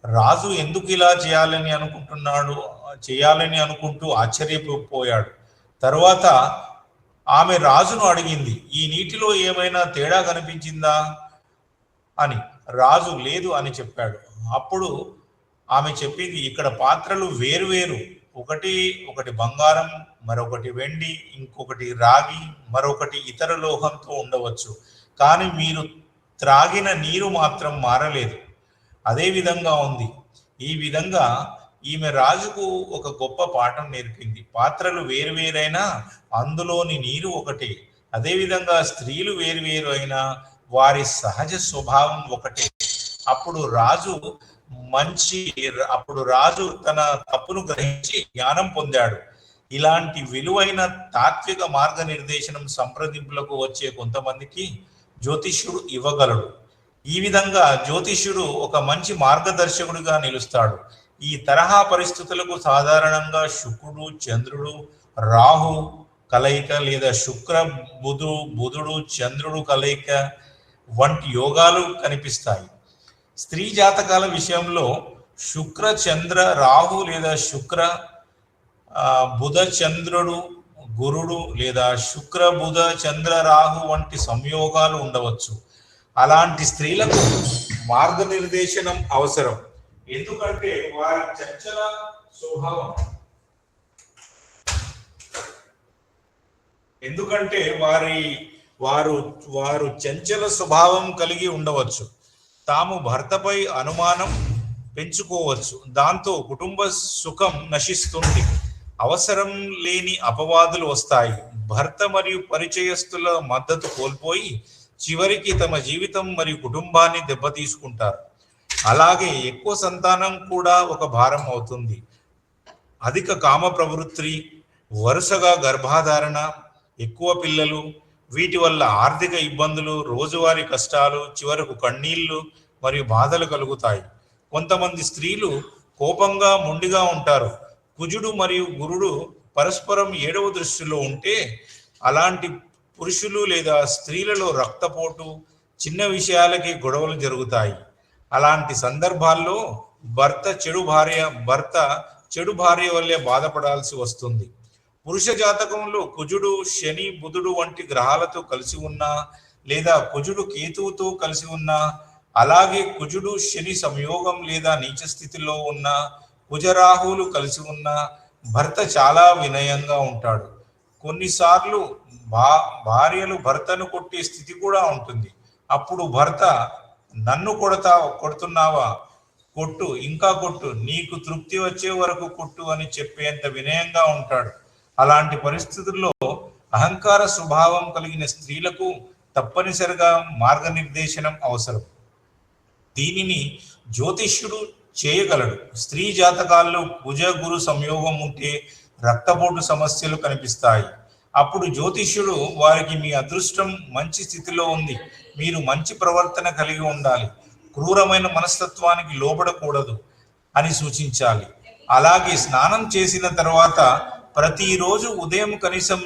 రాజు ఎందుకు ఇలా చేయాలని అనుకుంటూ ఆశ్చర్యపోయాడు. తరువాత ఆమె రాజును అడిగింది, ఈ నీటిలో ఏమైనా తేడా కనిపించిందా అని. రాజు లేదు అని చెప్పాడు. అప్పుడు ఆమె చెప్పింది, ఇక్కడ పాత్రలు వేరువేరు, ఒకటి బంగారం, మరొకటి వెండి, ఇంకొకటి రాగి, మరొకటి ఇతర లోహంతో ఉండవచ్చు, కానీ మీరు త్రాగిన నీరు మాత్రం మారలేదు, అదే విధంగా ఉంది. ఈ విధంగా ఈమె రాజుకు ఒక గొప్ప పాఠం నేర్పింది. పాత్రలు వేరువేరైనా అందులోని నీరు ఒకటే. అదేవిధంగా స్త్రీలు వేరువేరు అయినా వారి సహజ స్వభావం ఒకటే. అప్పుడు రాజు తన తప్పును గ్రహించి జ్ఞానం పొందాడు. ఇలాంటి విలువైన తాత్విక మార్గనిర్దేశనం సంప్రదింపులకు వచ్చే కొంతమందికి జ్యోతిష్యుడు ఇవ్వగలడు. ఈ విధంగా జ్యోతిష్యుడు ఒక మంచి మార్గదర్శకుడిగా నిలుస్తాడు. ఈ తరహా పరిస్థితులకు సాధారణంగా శుక్రుడు, చంద్రుడు, రాహు కలయిక లేదా శుక్ర బుధుడు చంద్రుడు కలయిక వంటి యోగాలు కనిపిస్తాయి. స్త్రీ జాతకాల విషయంలో శుక్ర చంద్ర రాహు లేదా శుక్ర బుధ చంద్రుడు గురుడు లేదా శుక్ర బుధ చంద్ర రాహు వంటి సంయోగాలు ఉండవచ్చు. అలాంటి స్త్రీలకు మార్గనిర్దేశనం అవసరం. ఎందుకంటే వారి చంచల స్వభావం వారు చంచల స్వభావం కలిగి ఉండవచ్చు. తాము భర్తపై అనుమానం పెంచుకోవచ్చు. దాంతో కుటుంబ సుఖం నశిస్తుంది. అవసరం లేని అపవాదులు వస్తాయి. భర్త మరియు పరిచయస్తుల మద్దతు కోల్పోయి చివరికి తమ జీవితం మరియు కుటుంబాన్ని దెబ్బతీసుకుంటారు. అలాగే ఎక్కువ సంతానం కూడా ఒక భారం అవుతుంది. అధిక కామ ప్రవృత్తి, వరుసగా గర్భధారణ, ఎక్కువ పిల్లలు, వీటి వల్ల ఆర్థిక ఇబ్బందులు, రోజువారీ కష్టాలు, చివరకు కన్నీళ్లు మరియు బాధలు కలుగుతాయి. కొంతమంది స్త్రీలు కోపంగా మొండిగా ఉంటారు. కుజుడు మరియు గురుడు పరస్పరం 7వ దృష్టిలో ఉంటే అలాంటి పురుషులు లేదా స్త్రీలలో రక్తపోటు, చిన్న విషయాలకి గొడవలు జరుగుతాయి. అలాంటి సందర్భాల్లో భర్త చెడు భార్య వల్లే బాధపడాల్సి వస్తుంది. పురుష జాతకంలో కుజుడు శని బుధుడు వంటి గ్రహాలతో కలిసి ఉన్నా లేదా కుజుడు కేతువుతో కలిసి ఉన్నా, అలాగే కుజుడు శని సంయోగం లేదా నీచ స్థితిలో ఉన్న కుజరాహువులు కలిసి ఉన్న భర్త చాలా వినయంగా ఉంటాడు. కొన్నిసార్లు భార్యలు భర్తను కొట్టే స్థితి కూడా ఉంటుంది. అప్పుడు భర్త నన్ను కొడుతున్నావా, కొట్టు, ఇంకా కొట్టు, నీకు తృప్తి వచ్చే వరకు కొట్టు అని చెప్పేంత వినయంగా ఉంటాడు. అలాంటి పరిస్థితుల్లో అహంకార స్వభావం కలిగిన స్త్రీలకు తప్పనిసరిగా మార్గనిర్దేశనం అవసరం. దీనిని జ్యోతిష్యుడు చేయగలడు. స్త్రీ జాతకాల్లో కుజ గురు సంయోగం ఉంటే రక్తపోటు సమస్యలు కనిపిస్తాయి. అప్పుడు జ్యోతిష్యుడు వారికి మీ అదృష్టం మంచి స్థితిలో ఉంది, మీరు మంచి ప్రవర్తన కలిగి ఉండాలి, క్రూరమైన మనస్తత్వానికి లోబడకూడదు అని సూచించాలి. అలాగే స్నానం చేసిన తర్వాత ప్రతిరోజు ఉదయం కనీసం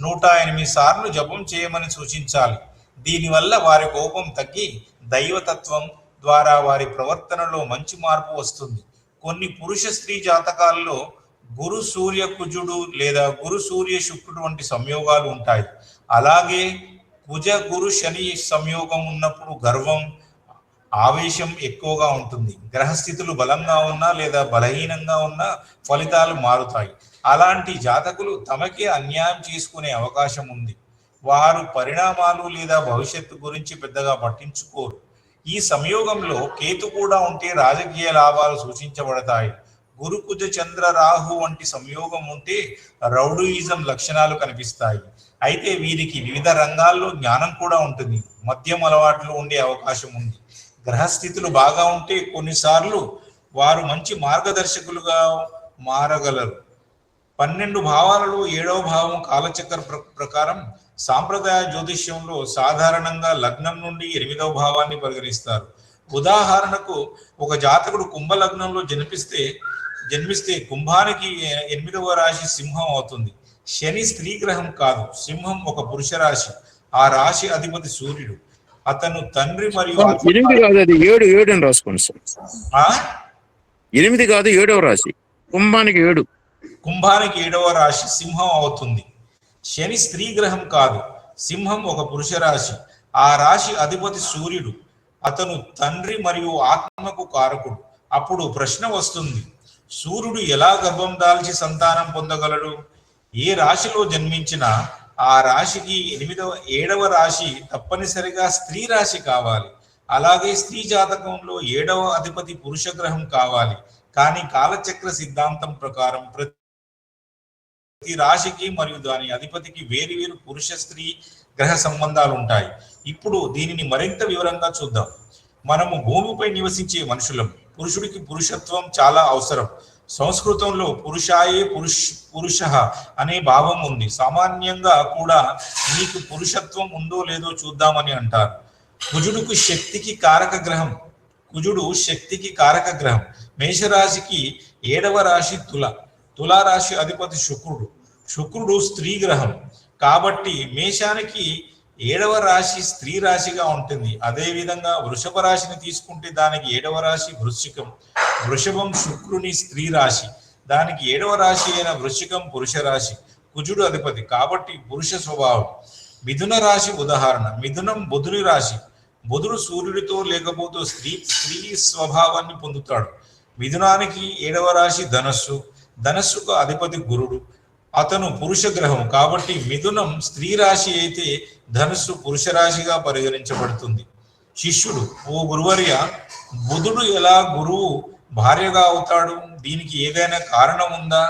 108 సార్లు జపం చేయమని సూచించాలి. దీనివల్ల వారి కోపం తగ్గి దైవతత్వం ద్వారా వారి ప్రవర్తనలో మంచి మార్పు వస్తుంది. కొన్ని పురుష స్త్రీ జాతకాల్లో గురు సూర్య కుజుడు లేదా గురు సూర్య శుక్రుడు వంటి సంయోగాలు ఉంటాయి. అలాగే కుజ గురు శని సంయోగం ఉన్నప్పుడు గర్వం, ఆవేశం ఎక్కువగా ఉంటుంది. గ్రహస్థితులు బలంగా ఉన్నా లేదా బలహీనంగా ఉన్నా ఫలితాలు మారుతాయి. అలాంటి జాతకులు తమకే అన్యాయం చేసుకునే అవకాశం ఉంది. వారు పరిణామాలు లేదా భవిష్యత్తు గురించి పెద్దగా పట్టించుకోరు. ఈ సంయోగంలో కేతు కూడా ఉంటే రాజకీయ లాభాలు సూచించబడతాయి. గురు కుజ చంద్ర రాహు వంటి సంయోగం ఉంటే రౌడీయిజం లక్షణాలు కనిపిస్తాయి. అయితే వీరికి వివిధ రంగాల్లో జ్ఞానం కూడా ఉంటుంది. మద్యం అలవాట్లు ఉండే అవకాశం ఉంది. గ్రహస్థితులు బాగా ఉంటే కొన్నిసార్లు వారు మంచి మార్గదర్శకులుగా మారగలరు. 12 భావాలలో 7వ భావం కాలచక్ర ప్రకారం సాంప్రదాయ జ్యోతిష్యంలో సాధారణంగా లగ్నం నుండి 8వ భావాన్ని పరిగణిస్తారు. ఉదాహరణకు ఒక జాతకుడు కుంభ లగ్నంలో జన్మిస్తే కుంభానికి 8వ రాశి సింహం అవుతుంది. శని స్త్రీ గ్రహం కాదు, సింహం ఒక పురుష రాశి. ఆ రాశి అధిపతి సూర్యుడు. అతను తండ్రి మరియు 8 కాదు, అది 7 అని రాసుకోండి సార్. 8 కాదు, 7వ రాశి. కుంభానికి 7వ రాశి సింహం అవుతుంది. శని స్త్రీ గ్రహం కాదు, సింహం ఒక పురుష రాశి. ఆ రాశి అధిపతి సూర్యుడు. అతను తండ్రి మరియు ఆత్మకు కారకుడు. అప్పుడు ప్రశ్న వస్తుంది, సూర్యుడు ఎలా గర్భం దాల్చి సంతానం పొందగలడు? ఏ రాశిలో జన్మించినా ఆ రాశికి 7వ రాశి తప్పనిసరిగా స్త్రీ రాశి కావాలి. అలాగే స్త్రీ జాతకంలో 7వ అధిపతి పురుష గ్రహం కావాలి. కానీ కాలచక్ర సిద్ధాంతం ప్రకారం ప్రతి రాశికి మరియు దాని అధిపతికి వేరు పురుష స్త్రీ గ్రహ సంబంధాలు ఉంటాయి. ఇప్పుడు దీనిని మరింత వివరంగా చూద్దాం. మనము భూమిపై నివసించే మనుషులం. పురుషుడికి పురుషత్వం చాలా అవసరం. సంస్కృతంలో పురుషాయే పురుష అనే భావం ఉంది. సామాన్యంగా కూడా నీకు పురుషత్వం ఉందో లేదో చూద్దామని అంటారు. కుజుడుకు శక్తికి కారక గ్రహం. కుజుడు శక్తికి కారక గ్రహం. మేషరాశికి 7వ రాశి తులారాశి అధిపతి శుక్రుడు స్త్రీ గ్రహం. కాబట్టి మేషానికి 7వ రాశి స్త్రీ రాశిగా ఉంటుంది. అదే విధంగా వృషభ రాశిని తీసుకుంటే దానికి 7వ రాశి వృషభం శుక్రుని స్త్రీ రాశి, దానికి 7వ రాశి అయిన వృశ్చికం పురుష రాశి, కుజుడు అధిపతి కాబట్టి పురుష స్వభావం. మిథున రాశి ఉదాహరణ, మిథునం బుధుని రాశి. బుధుడు సూర్యుడితో లేకపోతే స్త్రీ స్వభావాన్ని పొందుతాడు. మిథునానికి 7వ రాశి ధనస్సుకు అధిపతి గురుడు, అతను పురుష గ్రహం. కాబట్టి మిథునం స్త్రీ రాశి అయితే ధనుస్సు పురుష రాశిగా పరిగణించబడుతుంది. శిష్యుడు, ఓ గురువర్య, బుధుడు ఎలా గురువు భార్యగా అవుతాడు? దీనికి ఏదైనా కారణం ఉందా?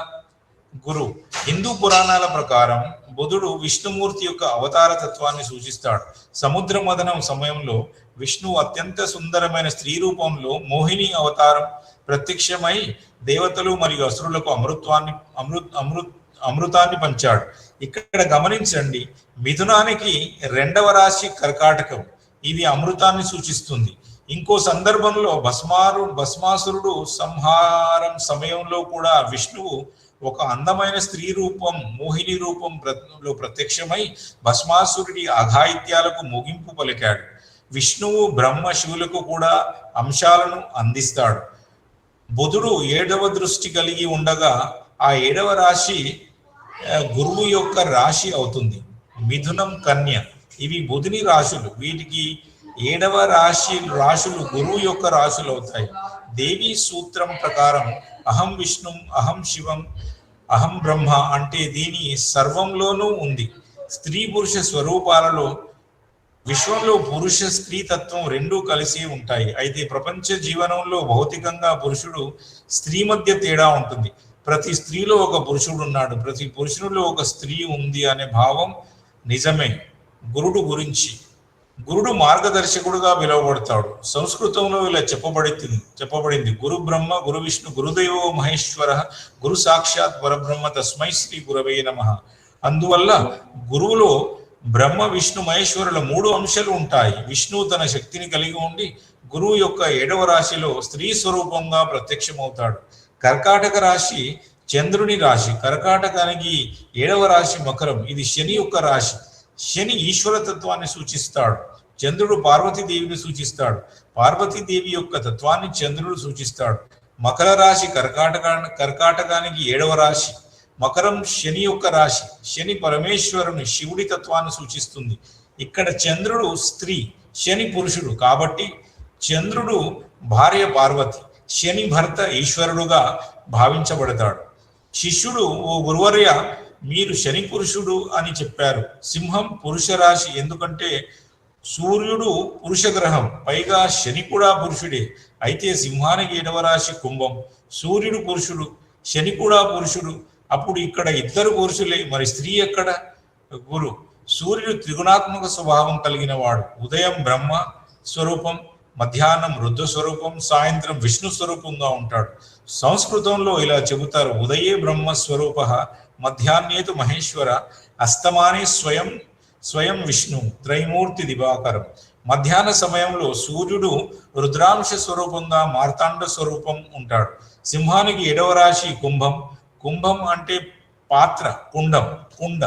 గురువు, హిందూ పురాణాల ప్రకారం బుధుడు విష్ణుమూర్తి యొక్క అవతార తత్వాన్ని సూచిస్తాడు. సముద్ర మథనం సమయంలో విష్ణువు అత్యంత సుందరమైన స్త్రీ రూపంలో మోహిని అవతారం ప్రత్యక్షమై దేవతలు మరియు అసురులకు అమృతాన్ని పంచాడు. ఇక్కడ గమనించండి, మిథునానికి 2వ రాశి కర్కాటకం, ఇది అమృతాన్ని సూచిస్తుంది. ఇంకో సందర్భంలో భస్మాసురుడు సంహారం సమయంలో కూడా విష్ణువు ఒక అందమైన స్త్రీ రూపం మోహిని రూపంలో ప్రత్యక్షమై భస్మాసురుడి అఘాయిత్యాలకు ముగింపు పలికాడు. విష్ణువు బ్రహ్మ శివులకు కూడా అంశాలను అందిస్తాడు. బుధుడు 7వ దృష్టి కలిగి ఉండగా ఆ 7వ రాశి గురువు యొక్క రాశి అవుతుంది. మిథునం కన్య, ఇవి బుధుని రాశులు. వీటికి 7వ రాశులు గురువు యొక్క రాశులు అవుతాయి. దేవి సూత్రం ప్రకారం అహం విష్ణు, అహం శివం, అహం బ్రహ్మ అంటే దీని సర్వంలోనూ ఉంది. స్త్రీ పురుష స్వరూపాలలో విశ్వంలో పురుష స్త్రీ తత్వం రెండూ కలిసి ఉంటాయి. అయితే ప్రపంచ జీవనంలో భౌతికంగా పురుషుడు స్త్రీ మధ్య తేడా ఉంటుంది. ప్రతి స్త్రీలో ఒక పురుషుడు ఉన్నాడు, ప్రతి పురుషునిలో ఒక స్త్రీ ఉంది అనే భావం నిజమే. గురుడు మార్గదర్శకుడుగా పిలువబడతాడు. సంస్కృతంలో ఇలా చెప్పబడింది గురు బ్రహ్మ, గురు విష్ణు, గురుదేవో మహేశ్వర, గురు సాక్షాత్ పరబ్రహ్మ, తస్మై శ్రీ గురవే నమః. అందువల్ల గురువులో బ్రహ్మ విష్ణు మహేశ్వరుల 3 అంశాలు ఉంటాయి. విష్ణువు తన శక్తిని కలిగి ఉండి గురువు యొక్క 7వ రాశిలో స్త్రీ స్వరూపంగా ప్రత్యక్షమవుతాడు. కర్కాటక రాశి చంద్రుని రాశి. కర్కాటకానికి 7వ రాశి మకరం, ఇది శని యొక్క రాశి. శని ఈశ్వరతత్వాన్ని సూచిస్తాడు. చంద్రుడు పార్వతీదేవిని సూచిస్తాడు. పార్వతీదేవి యొక్క తత్వాన్ని చంద్రుడు సూచిస్తాడు. మకర రాశి కర్కాటకానికి 7వ రాశి. మకరం శని యొక్క రాశి. శని పరమేశ్వరుని శివుడి తత్వాన్ని సూచిస్తుంది. ఇక్కడ చంద్రుడు స్త్రీ, శని పురుషుడు. కాబట్టి చంద్రుడు భార్య పార్వతి, శని భర్త ఈశ్వరుడుగా భావించబడతాడు. శిష్యుడు, ఓ గురువర్య, మీరు శని పురుషుడు అని చెప్పారు. సింహం పురుష రాశి, ఎందుకంటే సూర్యుడు పురుష గ్రహం, పైగా శని కూడా పురుషుడే. అయితే సింహానికి 7వ రాశి కుంభం. సూర్యుడు పురుషుడు, శని కూడా పురుషుడు. అప్పుడు ఇక్కడ 2 పురుషులే, మరి స్త్రీ ఎక్కడ? గురు. సూర్యుడు త్రిగుణాత్మక స్వభావం కలిగిన వాడు. ఉదయం బ్రహ్మ స్వరూపం, మధ్యాహ్నం రుద్ర స్వరూపం, సాయంత్రం విష్ణు స్వరూపంగా ఉంటాడు. సంస్కృతంలో ఇలా చెబుతారు, ఉదయే బ్రహ్మ స్వరూప, మధ్యాహ్నేతు మహేశ్వర, అస్తమానే స్వయం విష్ణు, త్రైమూర్తి దివాకరం. మధ్యాహ్న సమయంలో సూర్యుడు రుద్రాంశ స్వరూపంగా మార్తాండ స్వరూపం ఉంటాడు. సింహానికి 7వ రాశి కుంభం అంటే పాత్ర, కుండ.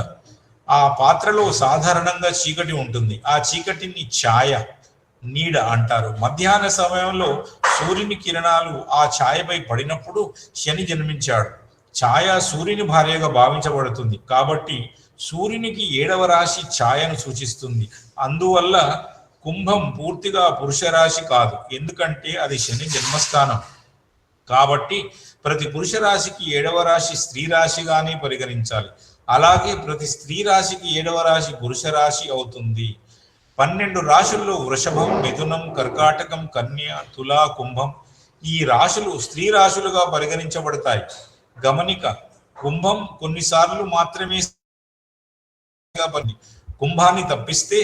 ఆ పాత్రలో సాధారణంగా చీకటి ఉంటుంది. ఆ చీకటిని ఛాయ, నీడ అంటారు. మధ్యాహ్న సమయంలో సూర్యుని కిరణాలు ఆ ఛాయపై పడినప్పుడు శని జన్మించాడు. ఛాయ సూర్యుని భార్యగా భావించబడుతుంది. కాబట్టి సూర్యునికి 7వ రాశి ఛాయను సూచిస్తుంది. అందువల్ల కుంభం పూర్తిగా పురుష రాశి కాదు, ఎందుకంటే అది శని జన్మస్థానం. కాబట్టి ప్రతి పురుష రాశికి 7వ రాశి స్త్రీ రాశిగానే పరిగణించాలి. అలాగే ప్రతి స్త్రీ రాశికి 7వ రాశి పురుష రాశి అవుతుంది. 12 రాశుల్లో వృషభం, మిథునం, కర్కాటకం, కన్య, తులా, కుంభం ఈ రాశులు స్త్రీ రాశులుగా పరిగణించబడతాయి. గమనిక, కుంభం కొన్నిసార్లు మాత్రమే కుంభాన్ని తప్పిస్తే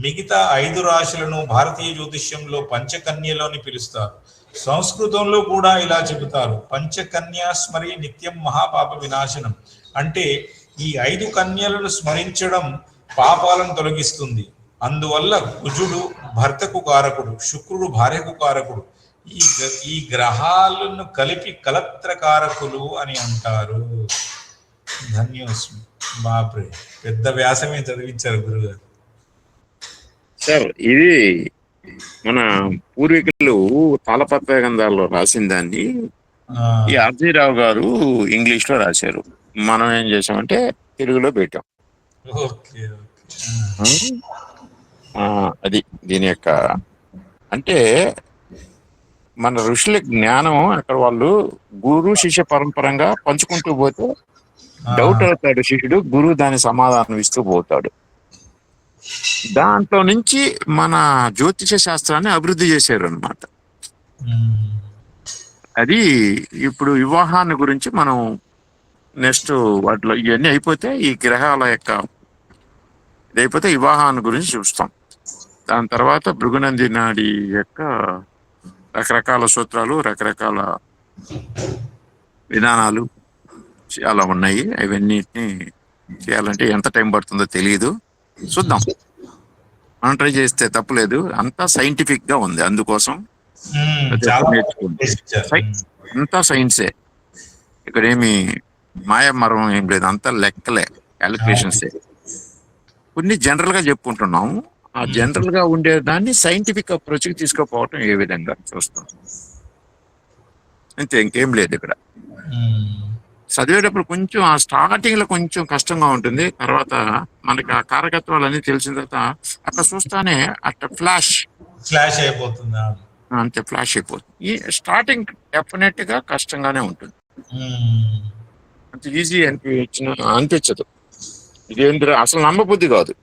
మిగతా 5 రాశులను భారతీయ జ్యోతిష్యంలో పంచకన్యలోని పిలుస్తారు. సంస్కృతంలో కూడా ఇలా చెబుతారు, పంచకన్యా స్మరి నిత్యం మహాపాప వినాశనం. అంటే ఈ 5 కన్యలను స్మరించడం పాపాలను తొలగిస్తుంది. అందువల్ల కుజుడు భర్తకు కారకుడు, శుక్రుడు భార్యకు కారకుడు. ఈ గ్రహాలను కలిపి కలత్రకారకులు అని అంటారు. ధన్యోస్మి. బాప్రే, పెద్ద వ్యాసమే చదివించారు గురుగారు. సార్ ఇది మన పూర్వీకులు తాళపత్ర గ్రంథాల్లో రాసిన దాన్ని ఈ ఆర్జీరావు గారు ఇంగ్లీష్ లో రాశారు. మనం ఏం చేసామంటే తెలుగులో పెట్టాం. ఓకే అది దీని యొక్క అంటే మన ఋషుల జ్ఞానం అక్కడ వాళ్ళు గురు శిష్య పరంపరంగా పంచుకుంటూ పోతే డౌట్ అవుతాడు శిష్యుడు, గురువు దాని సమాధానం ఇస్తూ పోతాడు. దాంట్లో నుంచి మన జ్యోతిష శాస్త్రాన్ని అభివృద్ధి చేశారు అన్నమాట. అది ఇప్పుడు వివాహాన్ని గురించి మనం నెక్స్ట్ వాటిలో ఇవన్నీ అయిపోతే ఈ గ్రహాల యొక్క ఇదైపోతే వివాహాన్ని గురించి చూస్తాం. దాని తర్వాత భృగునంది నాడి యొక్క రకరకాల సూత్రాలు, రకరకాల విధానాలు చాలా ఉన్నాయి. అవన్నిటిని చేయాలంటే ఎంత టైం పడుతుందో తెలియదు, చూద్దాం. మనం ట్రై చేస్తే తప్పులేదు. అంతా సైంటిఫిక్ గా ఉంది, అందుకోసం అంతా సైన్సే. ఇక్కడ ఏమి మాయమరం ఏం లేదు, అంతా లెక్కలే, క్యాలిక్యులేషన్సే. కొన్ని జనరల్ గా చెప్పుకుంటున్నాము. ఆ జనరల్ గా ఉండే దాన్ని సైంటిఫిక్ అప్రోచ్ కి తీసుకుపోవటం ఏ విధంగా చూస్తాం అంతే, ఇంకేం లేదు ఇక్కడ. చదివేటప్పుడు కొంచెం ఆ స్టార్టింగ్ లో కొంచెం కష్టంగా ఉంటుంది. తర్వాత మనకి ఆ కారకత్వాలు అన్ని తెలిసిన తర్వాత అట్లా చూస్తానే అట్లా ఫ్లాష్ అయిపోతుంది. అంతే, ఫ్లాష్ అయిపోతుంది. ఈ స్టార్టింగ్ డెఫినెట్ గా కష్టంగానే ఉంటుంది, అంత ఈజీ అనిపించదు. ఇదేంద్ర అసలు నమ్మబుద్ధి కాదు.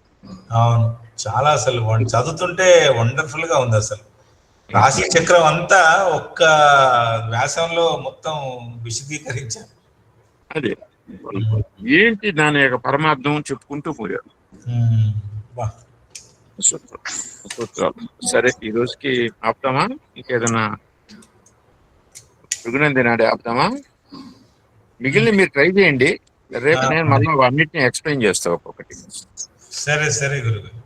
అవును, చాలా అసలు చదువుతుంటే వండర్ఫుల్ గా ఉంది. అసలు రాశి చక్రం అంతా ఒక్క వ్యాసంలో మొత్తం విశదీకరించారు. అదే ఏంటి దాని యొక్క పరమార్థం చెప్పుకుంటూ పోయారు. సరే, ఈ రోజుకి ఆపుతామా? ఇంకేదైనా భృగునంది నాడి ఆపుతామా? మిగిలిన మీరు ట్రై చేయండి. రేపు నేను మళ్ళీ అన్నిటిని ఎక్స్ప్లెయిన్ చేస్తా ఒక్కొక్కటి. సరే సరే గురుగారు.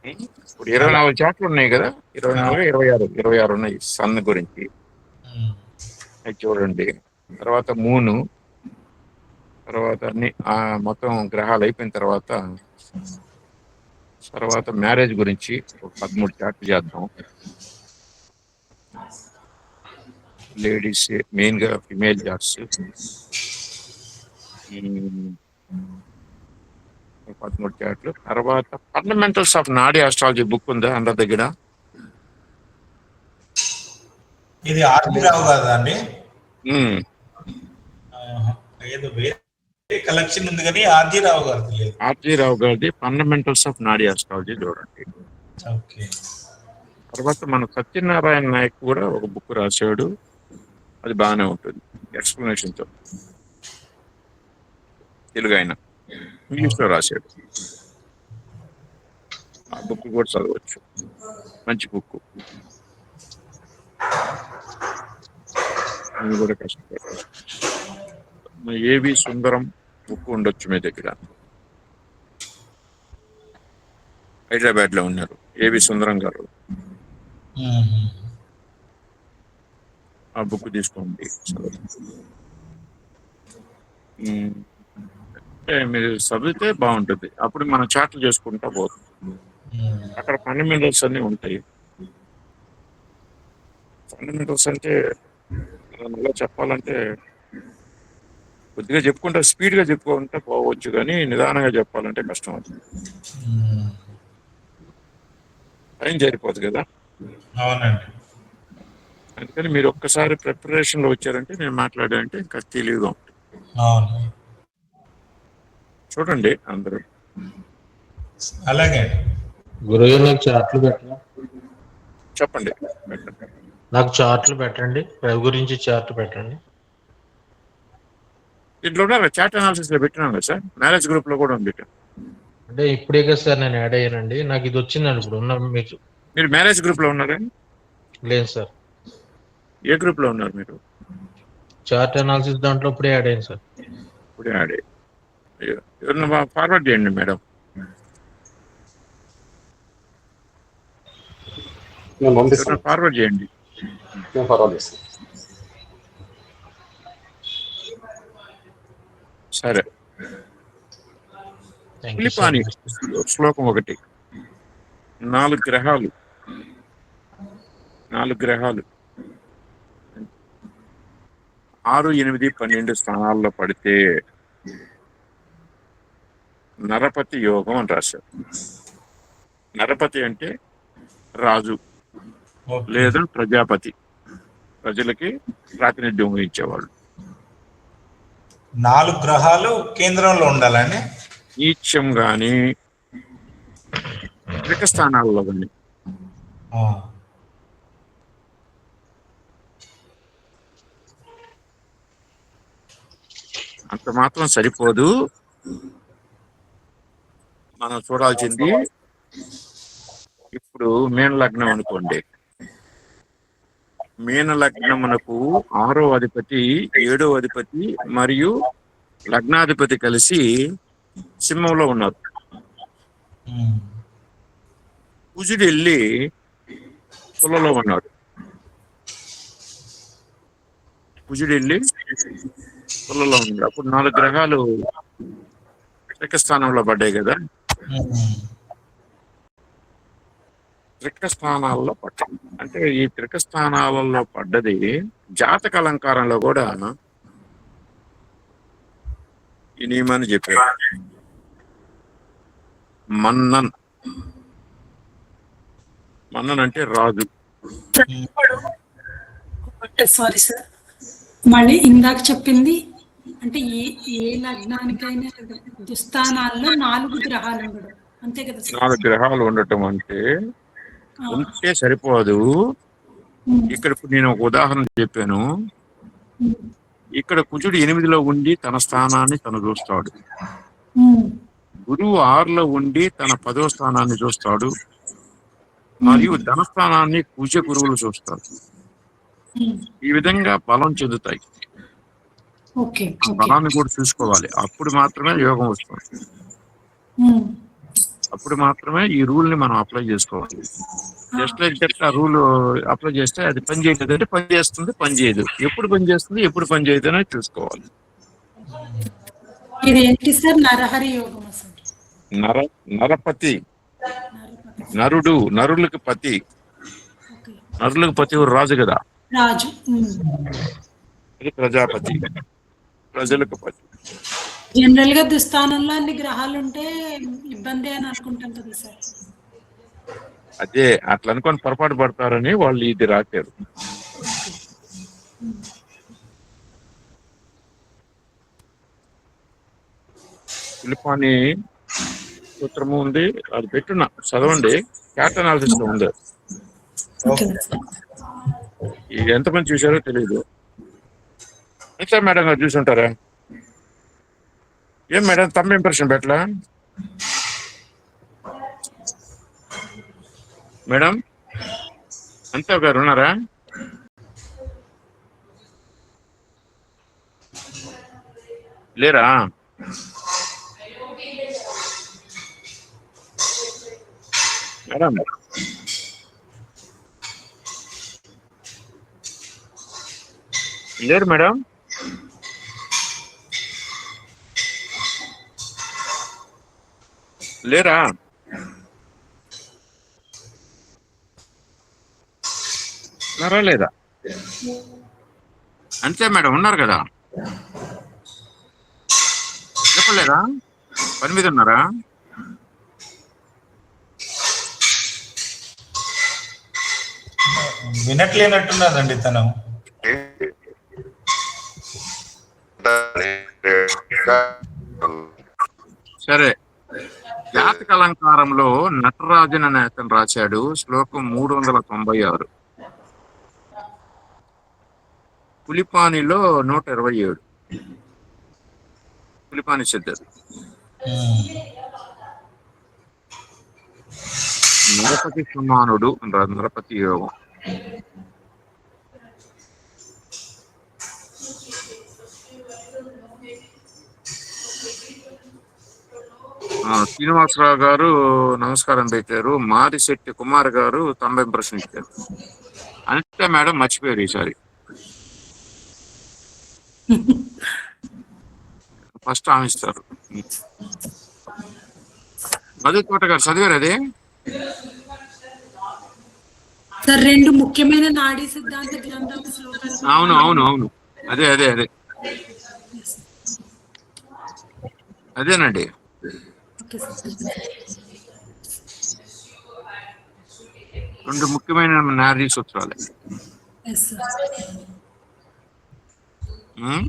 ఇప్పుడు 24 చాప్టర్లు ఉన్నాయి కదా, 24, 26 ఉన్నాయి సన్ గురించి. అది చూడండి. తర్వాత మూను, తర్వాత అన్ని మొత్తం గ్రహాలు అయిపోయిన తర్వాత మ్యారేజ్ గురించి ఒక 13 చాప్టర్ చేద్దాం. లేడీస్ మెయిన్ గా ఫిమేల్ చార్ట్స్ 13 చాప్టర్లు. తర్వాత ఫండమెంటల్స్ ఆఫ్ నాడీ ఆస్ట్రాలజీ బుక్ ఉందా అందరి దగ్గర? ఇది ఆర్జీరావు గారు అండి. ఏదో వేరే కలెక్షన్ ఉంది కానీ ఆర్జీరావు గారు లేదు. ఆర్జీరావు గారిది ఫండమెంటల్స్ ఆఫ్ నాడీ ఆస్ట్రాలజీ చూడండి. తర్వాత మన సత్యనారాయణ నాయక్ కూడా ఒక బుక్ రాశాడు, అది బాగానే ఉంటుంది ఎక్స్ప్లెనేషన్ తో. తెలుగు ఆయన ఇంగ్లీష్ లో రాశాడు. ఆ బుక్ కూడా చదవచ్చు, మంచి బుక్. ఇది కూడా కష్టపడతారు. ఏవి సుందరం బుక్ ఉండొచ్చు మీ దగ్గర, హైదరాబాద్ లో ఉన్నారు ఏవి సుందరం గారు. ఆ బుక్ తీసుకోండి. మీరు చదివితే బాగుంటుంది. అప్పుడు మనం చాట్లు చేసుకుంటా పోతుంది. అక్కడ ఫండమెంటల్స్ అన్ని ఉంటాయి. ఫండమెంటల్స్ అంటే అలా చెప్పాలంటే కొద్దిగా చెప్పుకుంటా, స్పీడ్ గా చెప్పుకుంటే పోవచ్చు, కానీ నిదానంగా చెప్పాలంటే కష్టం అవుతుంది. టైం సరిపోదు కదా. అవునండి. అందుకని మీరు ఒక్కసారి ప్రిపరేషన్ లో వచ్చారంటే నేను మాట్లాడాలంటే ఇంకా తెలివిగా ఉంటుంది. చూడండి అందరూ. అలాగే గురువు నాకు చార్ట్లు పెట్టండి. చెప్పండి. నాకు చార్ట్లు పెట్టండి, రవి గురించి చార్ట్ పెట్టండి. దీంట్లో చార్ట్ అనాలిసిస్ లో పెట్టినాం కదా సార్, మ్యారేజ్ గ్రూప్ లో కూడా ఉంది. అంటే ఇప్పుడే కదా సార్ నేను యాడ్ అయ్యానండి, నాకు ఇది వచ్చిందండి ఇప్పుడు ఉన్న. మీరు మ్యారేజ్ గ్రూప్ లో ఉన్నారా? లేదు సార్. ఏ గ్రూప్ లో ఉన్నారు మీరు? చార్ట్ అనాలిసిస్ దాంట్లో ఇప్పుడే యాడ్ అయ్యింది సార్. ఇప్పుడే యాడ్ అయ్యి ఎవరన్నా ఫార్వర్డ్ చేయండి మేడం. ఫార్వర్డ్ చేయండి. నేను ఫార్వర్డ్ చేస్తాను. సరే, పులిపాని శ్లోకం 1. 4 గ్రహాలు 6, 8, 12 స్థానాల్లో పడితే నరపతి యోగం అని రాశారు. నరపతి అంటే రాజు లేదా ప్రజాపతి, ప్రజలకి ప్రాతినిధ్యం వహించేవాళ్ళు. 4 గ్రహాలు కేంద్రంలో ఉండాలండి. నీత్యం గాని త్రిక స్థానాల్లో కానీ. అంత మాత్రం సరిపోదు, మనం చూడాల్సింది ఇప్పుడు మీన లగ్నం అనుకోండి. మీన లగ్నమునకు 6వ అధిపతి, 7వ అధిపతి మరియు లగ్నాధిపతి కలిసి సింహంలో ఉన్నారు. కుజుడు వెళ్ళి తులలో ఉన్నాడు. అప్పుడు 4 గ్రహాలు త్రిక స్థానంలో పడ్డాయి కదా. త్రిక స్థానాల్లో పడ్డాయి అంటే ఈ త్రిక స్థానాలలో పడ్డది జాతక అలంకారంలో కూడా ఈ నియమాన్ని చెప్పారు. మన్నన్ అంటే రాజు. సారీ సార్, మళ్ళీ ఇందాక చెప్పింది అంటే ఏ లగ్నానికైనా దుస్థానాల్లో 4 గ్రహాలు ఉండడం అంతే కదా? 4 గ్రహాలు ఉండటం అంటే ఉంటే సరిపోదు. ఇక్కడ నేను ఒక ఉదాహరణ చెప్పాను. ఇక్కడ కుజుడు 8లో ఉండి తన స్థానాన్ని తను చూస్తాడు. గురువు 6లో ఉండి తన 10వ స్థానాన్ని చూస్తాడు. మరియు ధనస్థానాన్ని కుజ గురువులు చూస్తారు. ఈ విధంగా బలం చెందుతాయి. బలాన్ని కూడా చూసుకోవాలి. అప్పుడు మాత్రమే యోగం వస్తుంది. అప్పుడు మాత్రమే ఈ రూల్ ని మనం అప్లై చేసుకోవాలి. జస్ట్ లైక్ దట్ ఆ రూల్ అప్లై చేస్తే అది పని చేయలేదు అంటే పని చేస్తుంది, పని చేయదు. ఎప్పుడు పని చేస్తుంది, ఎప్పుడు పని చేయదు అనేది చూసుకోవాలి. నరపతి, నరులకు పతి. నరులకు పతి రాజు కదా, అది ప్రజాపతి, ప్రజలకు పతి. జనరల్ గా దుస్థానంలో అన్ని గ్రహాలు ఉంటే ఇబ్బంది అని అనుకుంటాం కదా సార్. అదే అట్లా అనుకొని పొరపాటు పడతారని వాళ్ళు ఇది రాశారు. పులిపాని సూత్రము ఉంది, అది పెట్టున్నా చదవండి. క్యాట్ అనాలిసిస్ లో ఉంది. ఇది ఎంతమంది చూసారో తెలియదు. ఎంత మేడం గారు చూసుంటారా? ఏం మేడం తమ్మ ఇంప్రెషన్ పెట్టలా మేడం? అంతే గారు ఉన్నారా? లేరా? మేడం లేరు మేడం? లేరా? ఉన్నారా లేదా? అంతే మేడం ఉన్నారు కదా. చెప్పలేదా? పని మీద ఉన్నారా? వినట్లేనట్టున్నదండి తను. సరే, జాతక అలంకారంలో నటరాజన్ అనే అతను రాశాడు శ్లోకం 396. పులిపానిలో 127. పులిపాని సిద్ధరు. నరపతి సమానుడు అంటారు, నరపతి యోగం. శ్రీనివాసరావు గారు నమస్కారం పెట్టారు. మారిశెట్టి కుమార్ గారు 90 ప్రశ్న ఇచ్చారు. అనిత మేడం మర్చిపోయారు ఈసారి. ఫస్ట్ ఆమె ఇస్తారు. మధు తోట గారు చదివారు అదే. సార్ 2 ముఖ్యమైన నాడీ సిద్ధాంత గ్రంథాలు శ్లోకాలు. అవును అవును అవును, అదే అదే అదే అదేనండి. Okay sir. 2 ముఖ్యమైన నాడీ సూత్రాలే. Yes sir. ఉమ్.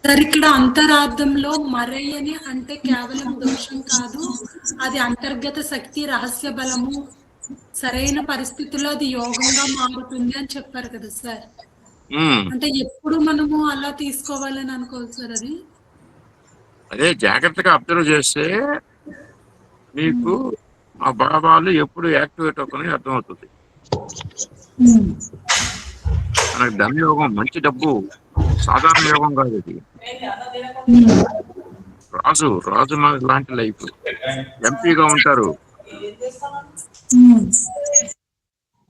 సార్ ఇక్కడ అంతరార్థంలో మరయ్యని అంటే కేవలం దోషం కాదు, అది అంతర్గత శక్తి, రహస్య బలము, సరైన పరిస్థితుల్లో అది యోగంగా మారుతుంది అని చెప్పారు కదా సార్. అంటే ఎప్పుడు మనము అలా తీసుకోవాలని అనుకోవాలి సార్ అది. అదే జాగ్రత్తగా అబ్జర్వ్ చేస్తే మీకు ఆ భావాలు ఎప్పుడు యాక్టివేట్ అవుతున్నాయి అర్థమవుతుంది. మనకు ధన యోగం, మంచి డబ్బు సాధారణ యోగం కాదు ఇది. రాజు రాజు లాంటి లైఫ్, ఎంపీగా ఉంటారు,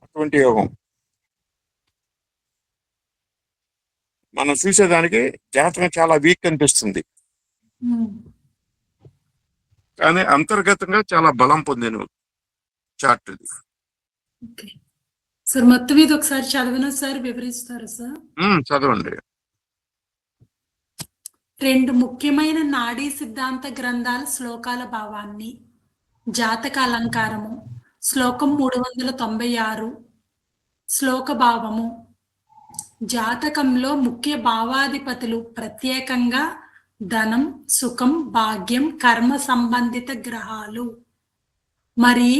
అటువంటి యోగం. మనం చూసేదానికి జాతకం చాలా వీక్ అనిపిస్తుంది, కానీ అంతర్గతంగా చాలా బలం పొందిన చార్ట్ ఇది. సార్ మొత్తం ఇది ఒకసారి చదివిన సార్ వివరిస్తారు సార్. చదవండి. 2 ముఖ్యమైన నాడీ సిద్ధాంత గ్రంథాల శ్లోకాల భావాన్ని. జాతక అలంకారము శ్లోకం 396. శ్లోక భావము. జాతకంలో ముఖ్య భావాధిపతులు ప్రత్యేకంగా ధనం, సుఖం, భాగ్యం, కర్మ సంబంధిత గ్రహాలు. మరి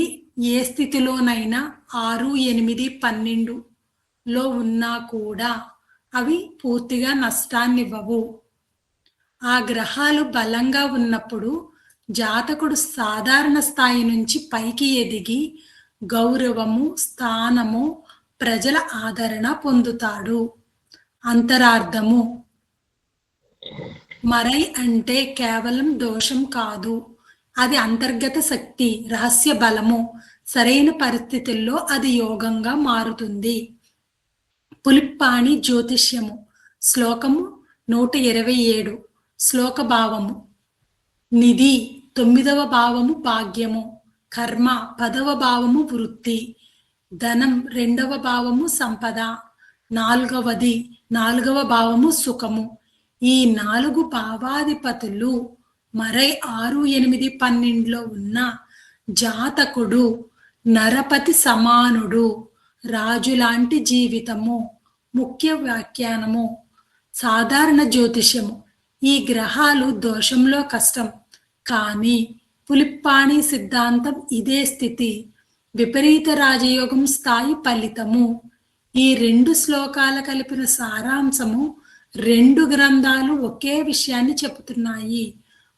ఏ స్థితిలోనైనా 6, 8, 12లో ఉన్నా కూడా అవి పూర్తిగా నష్టాన్నివ్వవు. ఆ గ్రహాలు బలంగా ఉన్నప్పుడు జాతకుడు సాధారణ స్థాయి నుంచి పైకి ఎదిగి గౌరవము, స్థానము, ప్రజల ఆదరణ పొందుతాడు. అంతరార్థము. మరై అంటే కేవలం దోషం కాదు, అది అంతర్గత శక్తి, రహస్య బలము, సరైన పరిస్థితుల్లో అది యోగంగా మారుతుంది. పులిప్పాణి జ్యోతిష్యము శ్లోకము 127. శ్లోక భావము. నిధి 9వ భావము భాగ్యము, కర్మ 10వ భావము వృత్తి, ధనం 2వ భావము సంపద, 4వ భావము సుఖము. ఈ 4 భావాధిపతులు మరై 6, 8, 12లో ఉన్న జాతకుడు నరపతి సమానుడు, రాజులాంటి జీవితము. ముఖ్య వ్యాఖ్యానము. సాధారణ జ్యోతిష్యము. ఈ గ్రహాలు దోషంలో కష్టం, కానీ పులిప్పాణి సిద్ధాంతం ఇదే స్థితి, విపరీత రాజయోగం స్థాయి ఫలితము. ఈ 2 శ్లోకాల కలిపిన సారాంశము. 2 గ్రంథాలు ఒకే విషయాన్ని చెబుతున్నాయి.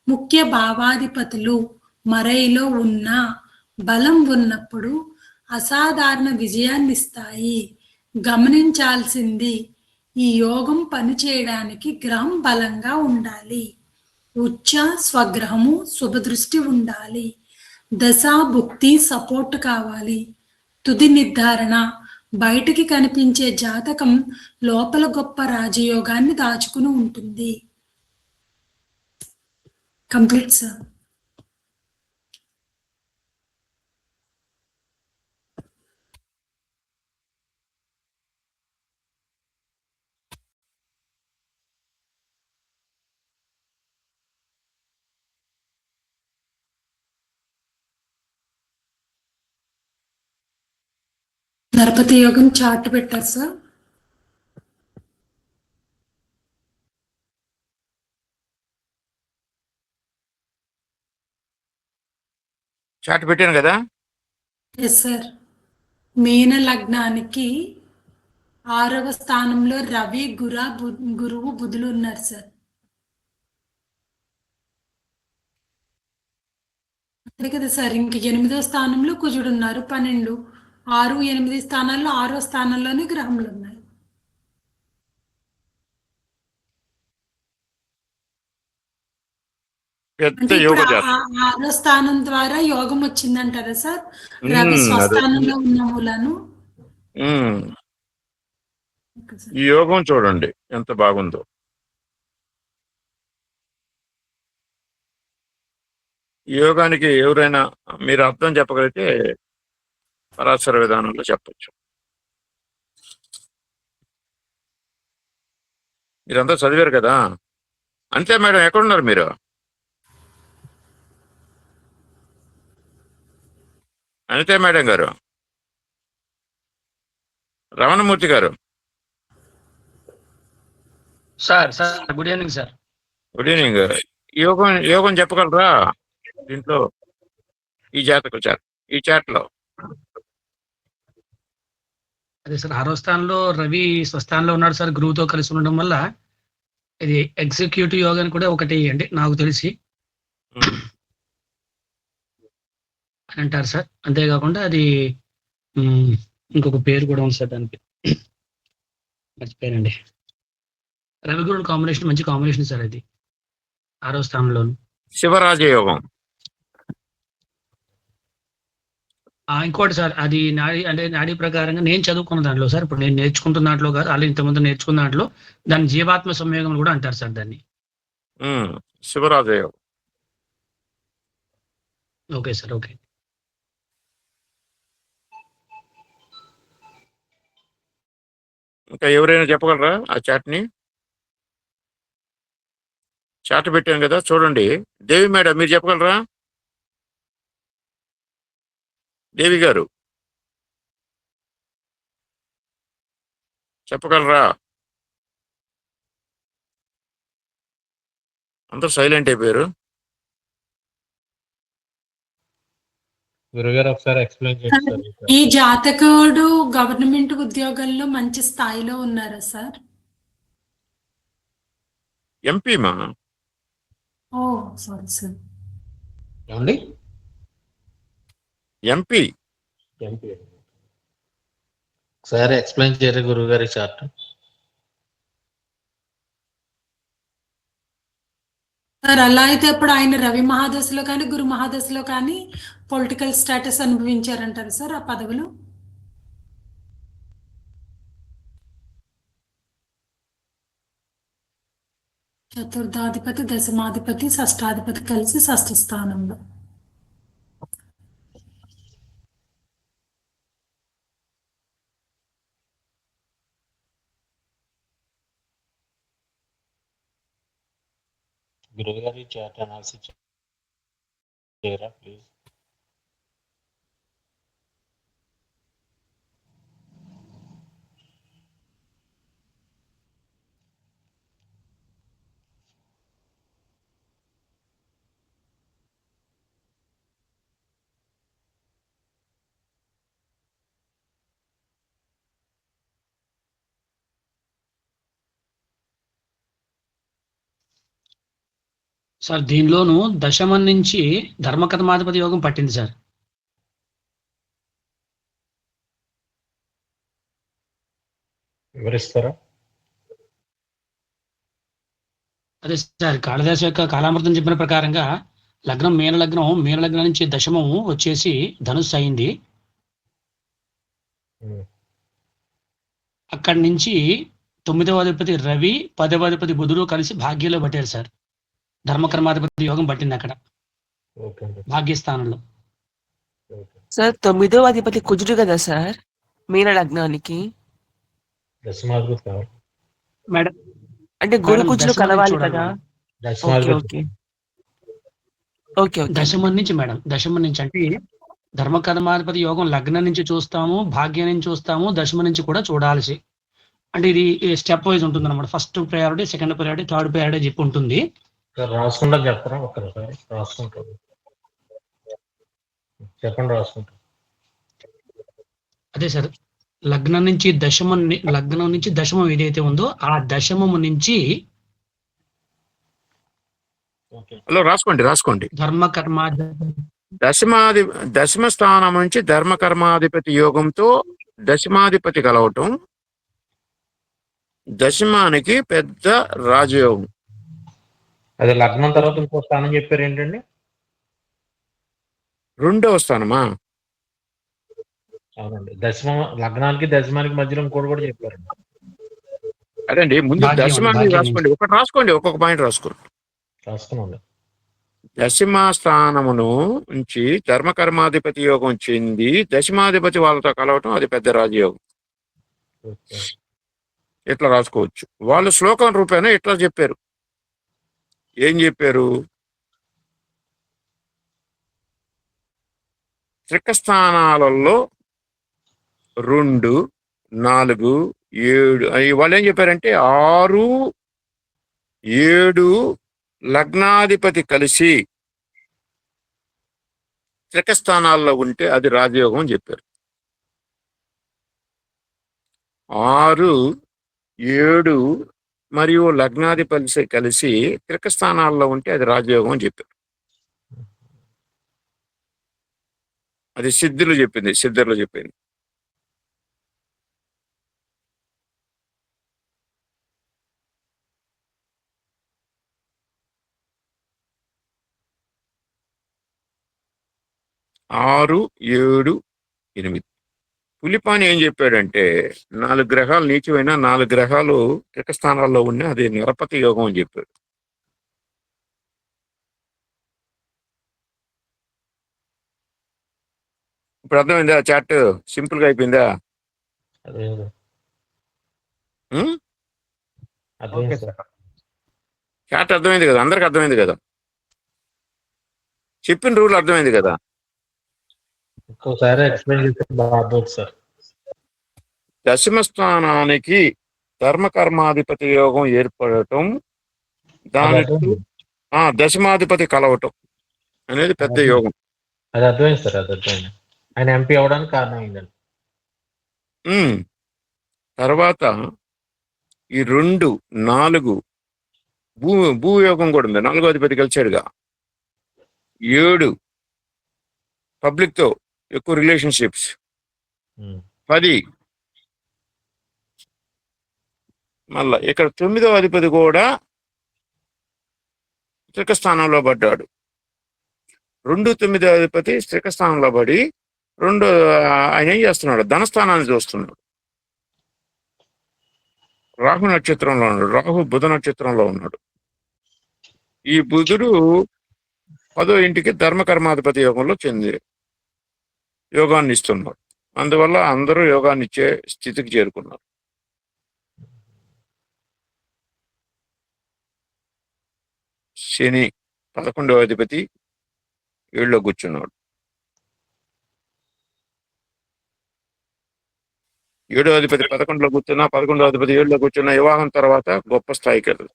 ముఖ్య భావాధిపతులు మరైలో ఉన్న బలం ఉన్నప్పుడు అసాధారణ విజయాన్నిస్తాయి. గమనించాల్సింది, ఈ యోగం పనిచేయడానికి గ్రహం బలంగా ఉండాలి, ఉచ్చ స్వగ్రహము శుభదృష్టి ఉండాలి, దశాభుక్తి సపోర్ట్ కావాలి. తుది నిర్ధారణ. బయటికి కనిపించే జాతకం లోపల గొప్ప రాజయోగాన్ని దాచుకుని ఉంటుంది. Complete sir. నరపతి యోగం చార్ట్ పెట్టారు సార్. చార్ట్ పెట్టాను కదా. Yes sir. మీన లగ్నానికి 6వ స్థానంలో రవి గురువు బుధులు ఉన్నారు సార్. అంతే కదా సార్. ఇంక 8వ స్థానంలో కుజుడు ఉన్నారు. 12, 6, 8 స్థానాల్లో 6వ స్థానంలోనే గ్రహములు ఉన్నాయి. పెద్ద అంటే యోగ ఇప్పుడు జాతకం. 6వ స్థానం ద్వారా యోగం వచ్చిందంటారా సార్? రవి అదే స్వస్థానంలో ఉన్న మూలను. ఉమ్, ఓకే సార్. ఈ యోగం చూడండి ఎంత బాగుందో. ఈ యోగానికి ఎవరైనా మీరు అర్థం చెప్పగలిగితే పరాశర విధానంలో చెప్పచ్చు. మీరంతా చదివారు కదా. అంతే మేడం, ఎక్కడున్నారు మీరు? అనితే మేడం గారు, రమణమూర్తి గారు, sir good evening sir. Good evening. యోగం చెప్పగలరా దీంట్లో? ఈ చాట్ లో అదే సార్ 6వ స్థానంలో రవి స్వస్థానంలో ఉన్నాడు సార్, గురువుతో కలిసి ఉండడం వల్ల ఇది ఎగ్జిక్యూటివ్ యోగాని కూడా ఒకటి అంటే నాకు తెలిసి అని అంటారు సార్. అంతేకాకుండా అది ఇంకొక పేరు కూడా ఉంది సార్ దానికి, మర్చిపోయానండి. రవి గురుడు కాంబినేషన్ మంచి కాంబినేషన్ సార్ అది 6వ స్థానంలో. శివరాజయోగం. ఇంకోటి సార్, అది నాడీ ప్రకారంగా నేను చదువుకున్న దాంట్లో సార్, ఇప్పుడు నేను నేర్చుకుంటున్న దాంట్లో కాదు, అలా ఇంతకుముందు నేర్చుకున్న దాంట్లో దాన్ని జీవాత్మ సంయోగం కూడా అంటారు సార్ దాన్ని. శివరాజయోగం. Okay sir. ఓకే. ఇంకా ఎవరైనా చెప్పగలరా ఆ చాట్ని? చాట్ పెట్టాను కదా చూడండి. దేవి మేడం మీరు చెప్పగలరా? దేవి గారు చెప్పగలరా? అందరూ సైలెంట్ అయిపోయారు. గురుగారు ఒకసారి ఎక్స్ప్లెయిన్ చేస్తారు. ఈ జాతకుడు గవర్నమెంట్ ఉద్యోగంలో మంచి స్థాయిలో ఉన్నారా సార్? ఎంపీ మా. ఓ సారీ సార్. ఏమండి? ఎంపీ. ఒకసారి ఎక్స్ప్లెయిన్ చేయరు గురుగారి చార్ట్. సార్ అలా అయితే ఇప్పుడు ఆయన రవి మహాదశలో కానీ గురు మహాదశలో కానీ పొలిటికల్ స్టేటస్ అనుభవించారంటారు సార్ ఆ పదవులు? చతుర్థాధిపతి, దశమాధిపతి, షష్టాధిపతి కలిసి షష్ఠ స్థానంలో. గురుగారి చార్ట్ అనాలిసిస్ చేయరా ప్లీజ్? సార్ దీనిలోను దశమం నుంచి ధర్మకర్మాధిపతి యోగం పట్టింది సార్. వివరిస్తారా? అదే సార్, కాళిదాసు యొక్క కాలామృతం చెప్పిన ప్రకారంగా లగ్నం మీన లగ్నం నుంచి దశమం వచ్చేసి ధనుస్సు అయింది. అక్కడి నుంచి 9వ అధిపతి రవి, 10వ అధిపతి బుధుడు కలిసి భాగ్యంలో పట్టారు సార్. ధర్మకర్మాధిపతి యోగం పట్టింది అక్కడ భాగ్యస్థానంలో. సార్ 9వ అధిపతి కుజుడు కదా సార్ మీన లగ్నానికి? మేడం అంటే గురు కుజులు కలవాలి కదా. ఓకే. దశమం నుంచి మేడం, దశమం నుంచి అంటే ధర్మకర్మాధిపతి యోగం లగ్నం నుంచి చూస్తాము, భాగ్యం నుంచి చూస్తాము, దశమం నుంచి కూడా చూడాల్సి. అంటే ఇది స్టెప్ వైజ్ ఉంటుంది అన్నమాట. First priority, second priority, third priority చెప్పి ఉంటుంది. రాసుకుంటా చెప్తారా? ఒక్కసారి రాసుకుంటారు చెప్పండి. రాసుకుంటా అదే సార్, లగ్నం నుంచి దశమం ఏదైతే ఉందో ఆ దశమము నుంచి హలో, రాసుకోండి. ధర్మ కర్మ దశమ స్థానం నుంచి ధర్మ కర్మాధిపతి యోగంతో దశమాధిపతి కలవటం దశమానికి పెద్ద రాజయోగం. అదే లగ్నం తర్వాత ఇంకో స్థానం చెప్పారు ఏంటండి? 2వ స్థానమా? అవునండి, లగ్నానికి దశమానికి మధ్యలో ఇంకోటి కూడా చెప్పారు. అదండి, ముందు భాగ్యం, దశమాన్ని భాగ్యం రాసుకోండి. రాసుకోండి, ఒక్కొక్క పాయింట్ రాసుకున్నాండి. దశమ స్థానమును నుంచి ధర్మ కర్మాధిపతి యోగం చెంది దశమాధిపతి వాళ్ళతో కలవటం అది పెద్ద రాజయోగం. ఇట్లా రాసుకోవచ్చు. వాళ్ళు శ్లోకం రూపేణ ఇట్లా చెప్పారు. ఏం చెప్పారు? త్రికస్థానాలలో 2, 4, 7 వాళ్ళు ఏం చెప్పారంటే 6, 7 లగ్నాధిపతి కలిసి త్రికస్థానాల్లో ఉంటే అది రాజయోగం అని చెప్పారు. 6, 7 మరియు లగ్నాధిపతి కలిసి త్రికస్థానాల్లో ఉంటే అది రాజయోగం అని చెప్పారు. అది సిద్ధులు చెప్పింది. ఆరు, 7, 8. పులిపాని ఏం చెప్పాడంటే 4 గ్రహాలు నీచమైనా 4 గ్రహాలు త్రికస్థానాల్లో ఉన్నా అది నిరపతి యోగం అని చెప్పాడు. ఇప్పుడు అర్థమైందా? చాట్ సింపుల్ గా అయిపోయిందా? చాట్ అర్థమైంది కదా? అందరికి అర్థమైంది కదా? చెప్పిన రూల్ అర్థమైంది కదా? ఇంకోసారి ఎక్స్ప్లెయిన్ చేస్తే బాగుంది సార్. దశమ స్థానానికి ధర్మ కర్మాధిపతి యోగం ఏర్పడటం, దానికి దశమాధిపతి కలవటం అనేది పెద్ద యోగం. అది అర్థమైంది సార్, అది అర్థమైంది. ఆయన ఎంపీ అవడానికి కారణం అయిందండి. తర్వాత ఈ 2, 4 భూయోగం కూడా ఉంది. 4వ అధిపతి కలిసాడుగా. 7 పబ్లిక్ తో ఎక్కువ రిలేషన్షిప్స్. 10 మళ్ళా ఇక్కడ 9వ అధిపతి కూడా త్రికస్థానంలో పడ్డాడు. 2, 9వ అధిపతి త్రికస్థానంలో పడి ఆయన ఏం చేస్తున్నాడు? ధనస్థానాన్ని చూస్తున్నాడు. రాహు నక్షత్రంలో ఉన్నాడు. రాహు బుధ నక్షత్రంలో ఉన్నాడు. ఈ బుధుడు 10వ ఇంటికి ధర్మ కర్మాధిపతి యోగంలో యోగాన్ని ఇస్తున్నాడు. అందువల్ల అందరూ యోగాన్ని ఇచ్చే స్థితికి చేరుకున్నారు. శని 11వ అధిపతి 7లో కూర్చున్నాడు. 7వ అధిపతి 11లో కూర్చున్నా, 11వ అధిపతి 7లో కూర్చున్నా వివాహం తర్వాత గొప్ప స్థాయికి వెళ్తారు.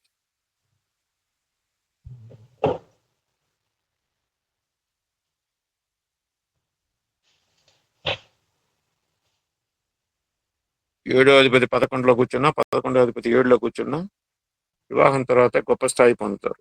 ఏడో అధిపతి 11లో కూర్చున్నా, 11వ అధిపతి 7లో కూర్చున్నా వివాహం తర్వాత గొప్ప స్థాయి పొందుతారు.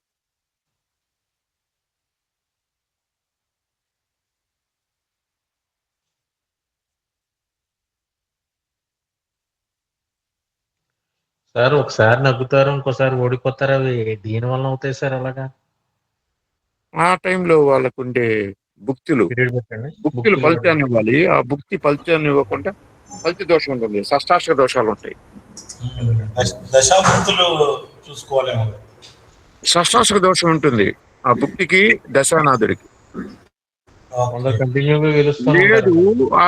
సార్ ఒకసారి నగ్గుతారు, ఇంకోసారి ఓడిపోతారు. అవి దీని వల్ల అవుతాయి సార్ అలాగా? ఆ టైంలో వాళ్ళకుండే భుక్తులు ఫలితాన్ని ఇవ్వాలి. ఆ భుక్తి ఫలితాన్ని ఇవ్వకుండా ఫలిత దోషం ఉంటుంది. షష్టాష్టక దోషాలు ఉంటాయి. దశాభుక్తులు చూసుకోవాలేమో. షష్టాష్టక దోషం ఉంటుంది ఆ భుక్తికి, దశానాథుడికి. లేదు, ఆ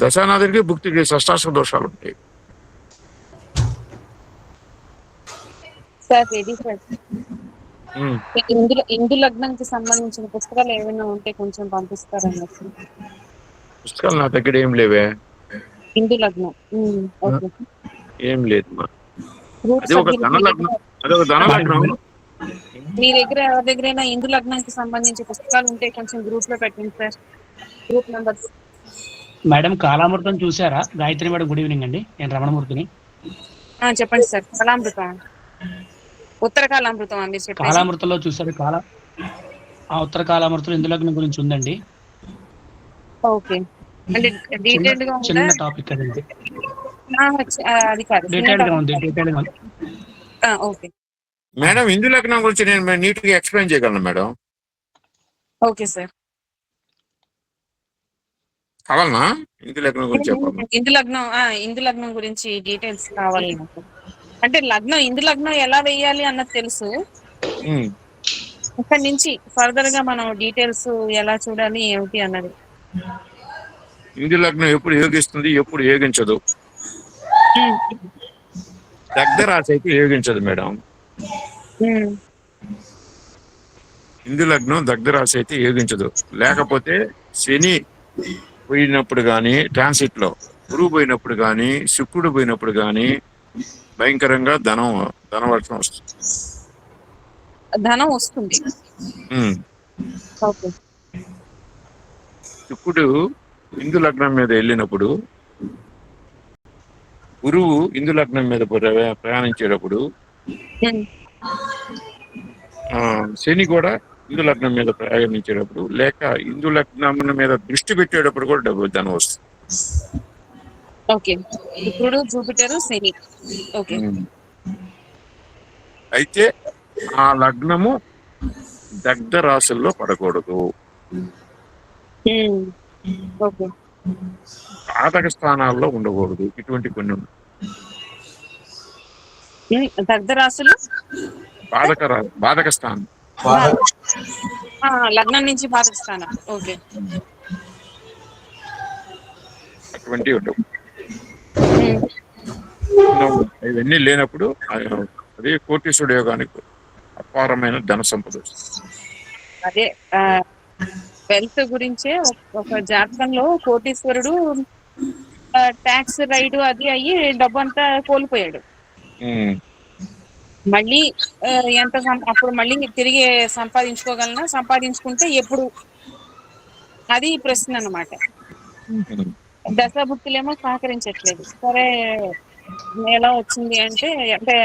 దశానాథుడికి భుక్తికి షష్టాష్టక దోషాలు ఉంటాయి. Sir ready sir. ఇందు లగ్నానికి సంబంధించిన పుస్తకాలు ఏమైనా ఉంటే కొంచెం పంపిస్తారన్న. పుస్తకాలు నా దగ్గర ఏం లేవే. ఇందు లగ్నం ఏం లేదు. అది ఒక ధనలగ్నం. అదొక ధనలగ్నం. మీ దగ్గర ఎవరి దగ్గరైనా ఇందు లగ్నానికి సంబంధించి పుస్తకాలు ఉంటే కొంచెం గ్రూప్ లో పెట్టండి సార్. గ్రూప్ నెంబర్ మేడం కాలామృతం చూసారా? గాయత్రి మేడం గుడ్ ఈవినింగ్ అండి, నేను రమణమూర్తిని. చెప్పండి సార్. కాలామృతం, ఉత్తర కాలామృతం అండి చెప్పేసి. కాలామృతంలో చూసారు ఉత్తర కాలామృతం ఇందు లగ్నం గురించి ఉందండి. ఓకే, అంటే డీటెయిల్డ్ గా చిన్న ఉందా? టాపిక్ అదండి. అది కాదు, డీటెయిల్డ్ గా ఉంది, డీటెయిల్డ్ గా ఉంది. ఓకే మేడం హిందూ లగ్నం గురించి నేను నీట్ గా ఎక్స్ప్లెయిన్ చేయగలను మేడం. Okay sir. కావాలనా హిందూ లగ్నం గురించి చెప్పాలి? ఇందు లగ్నం గురించి డీటెయిల్స్ కావాలి నాకు. అంటే లగ్నం ఇందు లగ్నం ఎలా వేయాలి అన్నది తెలుసు. ఇక్కడ నుంచి ఫర్దర్ గా మనం డీటెయిల్స్ ఎలా చూడాలి ఏమిటి అన్నది. హిందూ లగ్నం ఎప్పుడు యోగిస్తుంది, ఎప్పుడు యోగించదు? దగ్ధ రాశి అయితే యోగించదు మేడం. హిందూ లగ్నం దగ్ధ రాశి అయితే యోగించదు. లేకపోతే శని పోయినప్పుడు కానీ, ట్రాన్సిట్ లో గురువు పోయినప్పుడు కానీ, శుక్రుడు పోయినప్పుడు కానీ భయంకరంగా ధనవర్షం వస్తుంది. ధనం వస్తుంది. ఓకే. శుక్రుడు హిందూ లగ్నం మీద వెళ్ళినప్పుడు, గురువు హిందూ లగ్నం మీద ప్రయాణించేటప్పుడు, శని కూడా హిందూ లగ్నం మీద ప్రయాణించేటప్పుడు, లేక హిందూ లగ్నం మీద దృష్టి పెట్టేటప్పుడు కూడా ధనం వస్తుంది. ఓకే, శుక్రుడు, జూపిటర్, శని. ఓకే. అయితే ఆ లగ్నము దగ్ధ రాశుల్లో పడకూడదు. ఓకే. పాతక స్థానాల్లో ఉండకూడదు. ఇటువంటి కొన్ని దగ్ధ రాశులు బాధక స్థానం, లగ్నం నుంచి బాధక స్థానం. ఓకే. అటువంటి ఉండవు. ఇవన్నీ లేనప్పుడు అదే కోటీశ్వరుడు యోగానికి అపారమైన ధన సంపద వస్తుంది. అదే వెల్త్ గురించే ఒక జాతకంలో కోటీశ్వరుడు ట్యాక్స్ రైడ్ అది అయ్యి డబ్బు అంతా కోల్పోయాడు. మళ్ళీ అప్పుడు మళ్ళీ తిరిగి సంపాదించుకుంటే ఎప్పుడు, అది ప్రశ్న అన్నమాట. దశాభుక్తులేమో సహకరించట్లేదు. సరే ఎలా వచ్చింది అంటే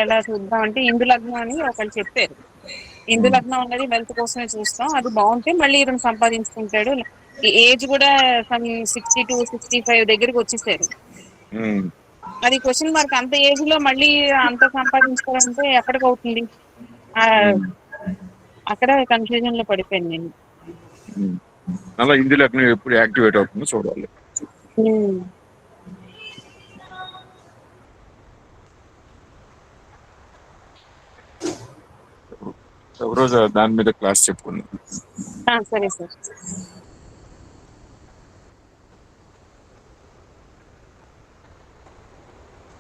ఎలా చూద్దాం అంటే ఇందు లగ్నం అని ఒకళ్ళు చెప్పారు. ఇందు లగ్నం అనేది వెల్త్ కోసమే చూస్తాం, అది బాగుంటే మళ్ళీ ఇతను సంపాదించుకుంటాడు. ఏజ్ కూడా 62, 65 దగ్గరికి వచ్చేసారు. అది క్వశ్చన్ మార్క్. అంత ఏజ్ లో మళ్ళీ అంత సంపాదించుకోవాలంటే ఎక్కడికి అవుతుంది? అక్కడ కన్ఫ్యూజన్ లో పడిపోయాను నేను. అలా హిందూ లగ్నం ఎప్పుడు యాక్టివేట్ అవుతుందో చూడాలి. రోజు దాని మీద క్లాస్ చెప్పుకుందాం. సరే సార్.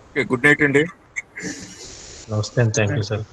ఓకే, గుడ్ నైట్ అండి. నమస్తే, థ్యాంక్ యూ సార్.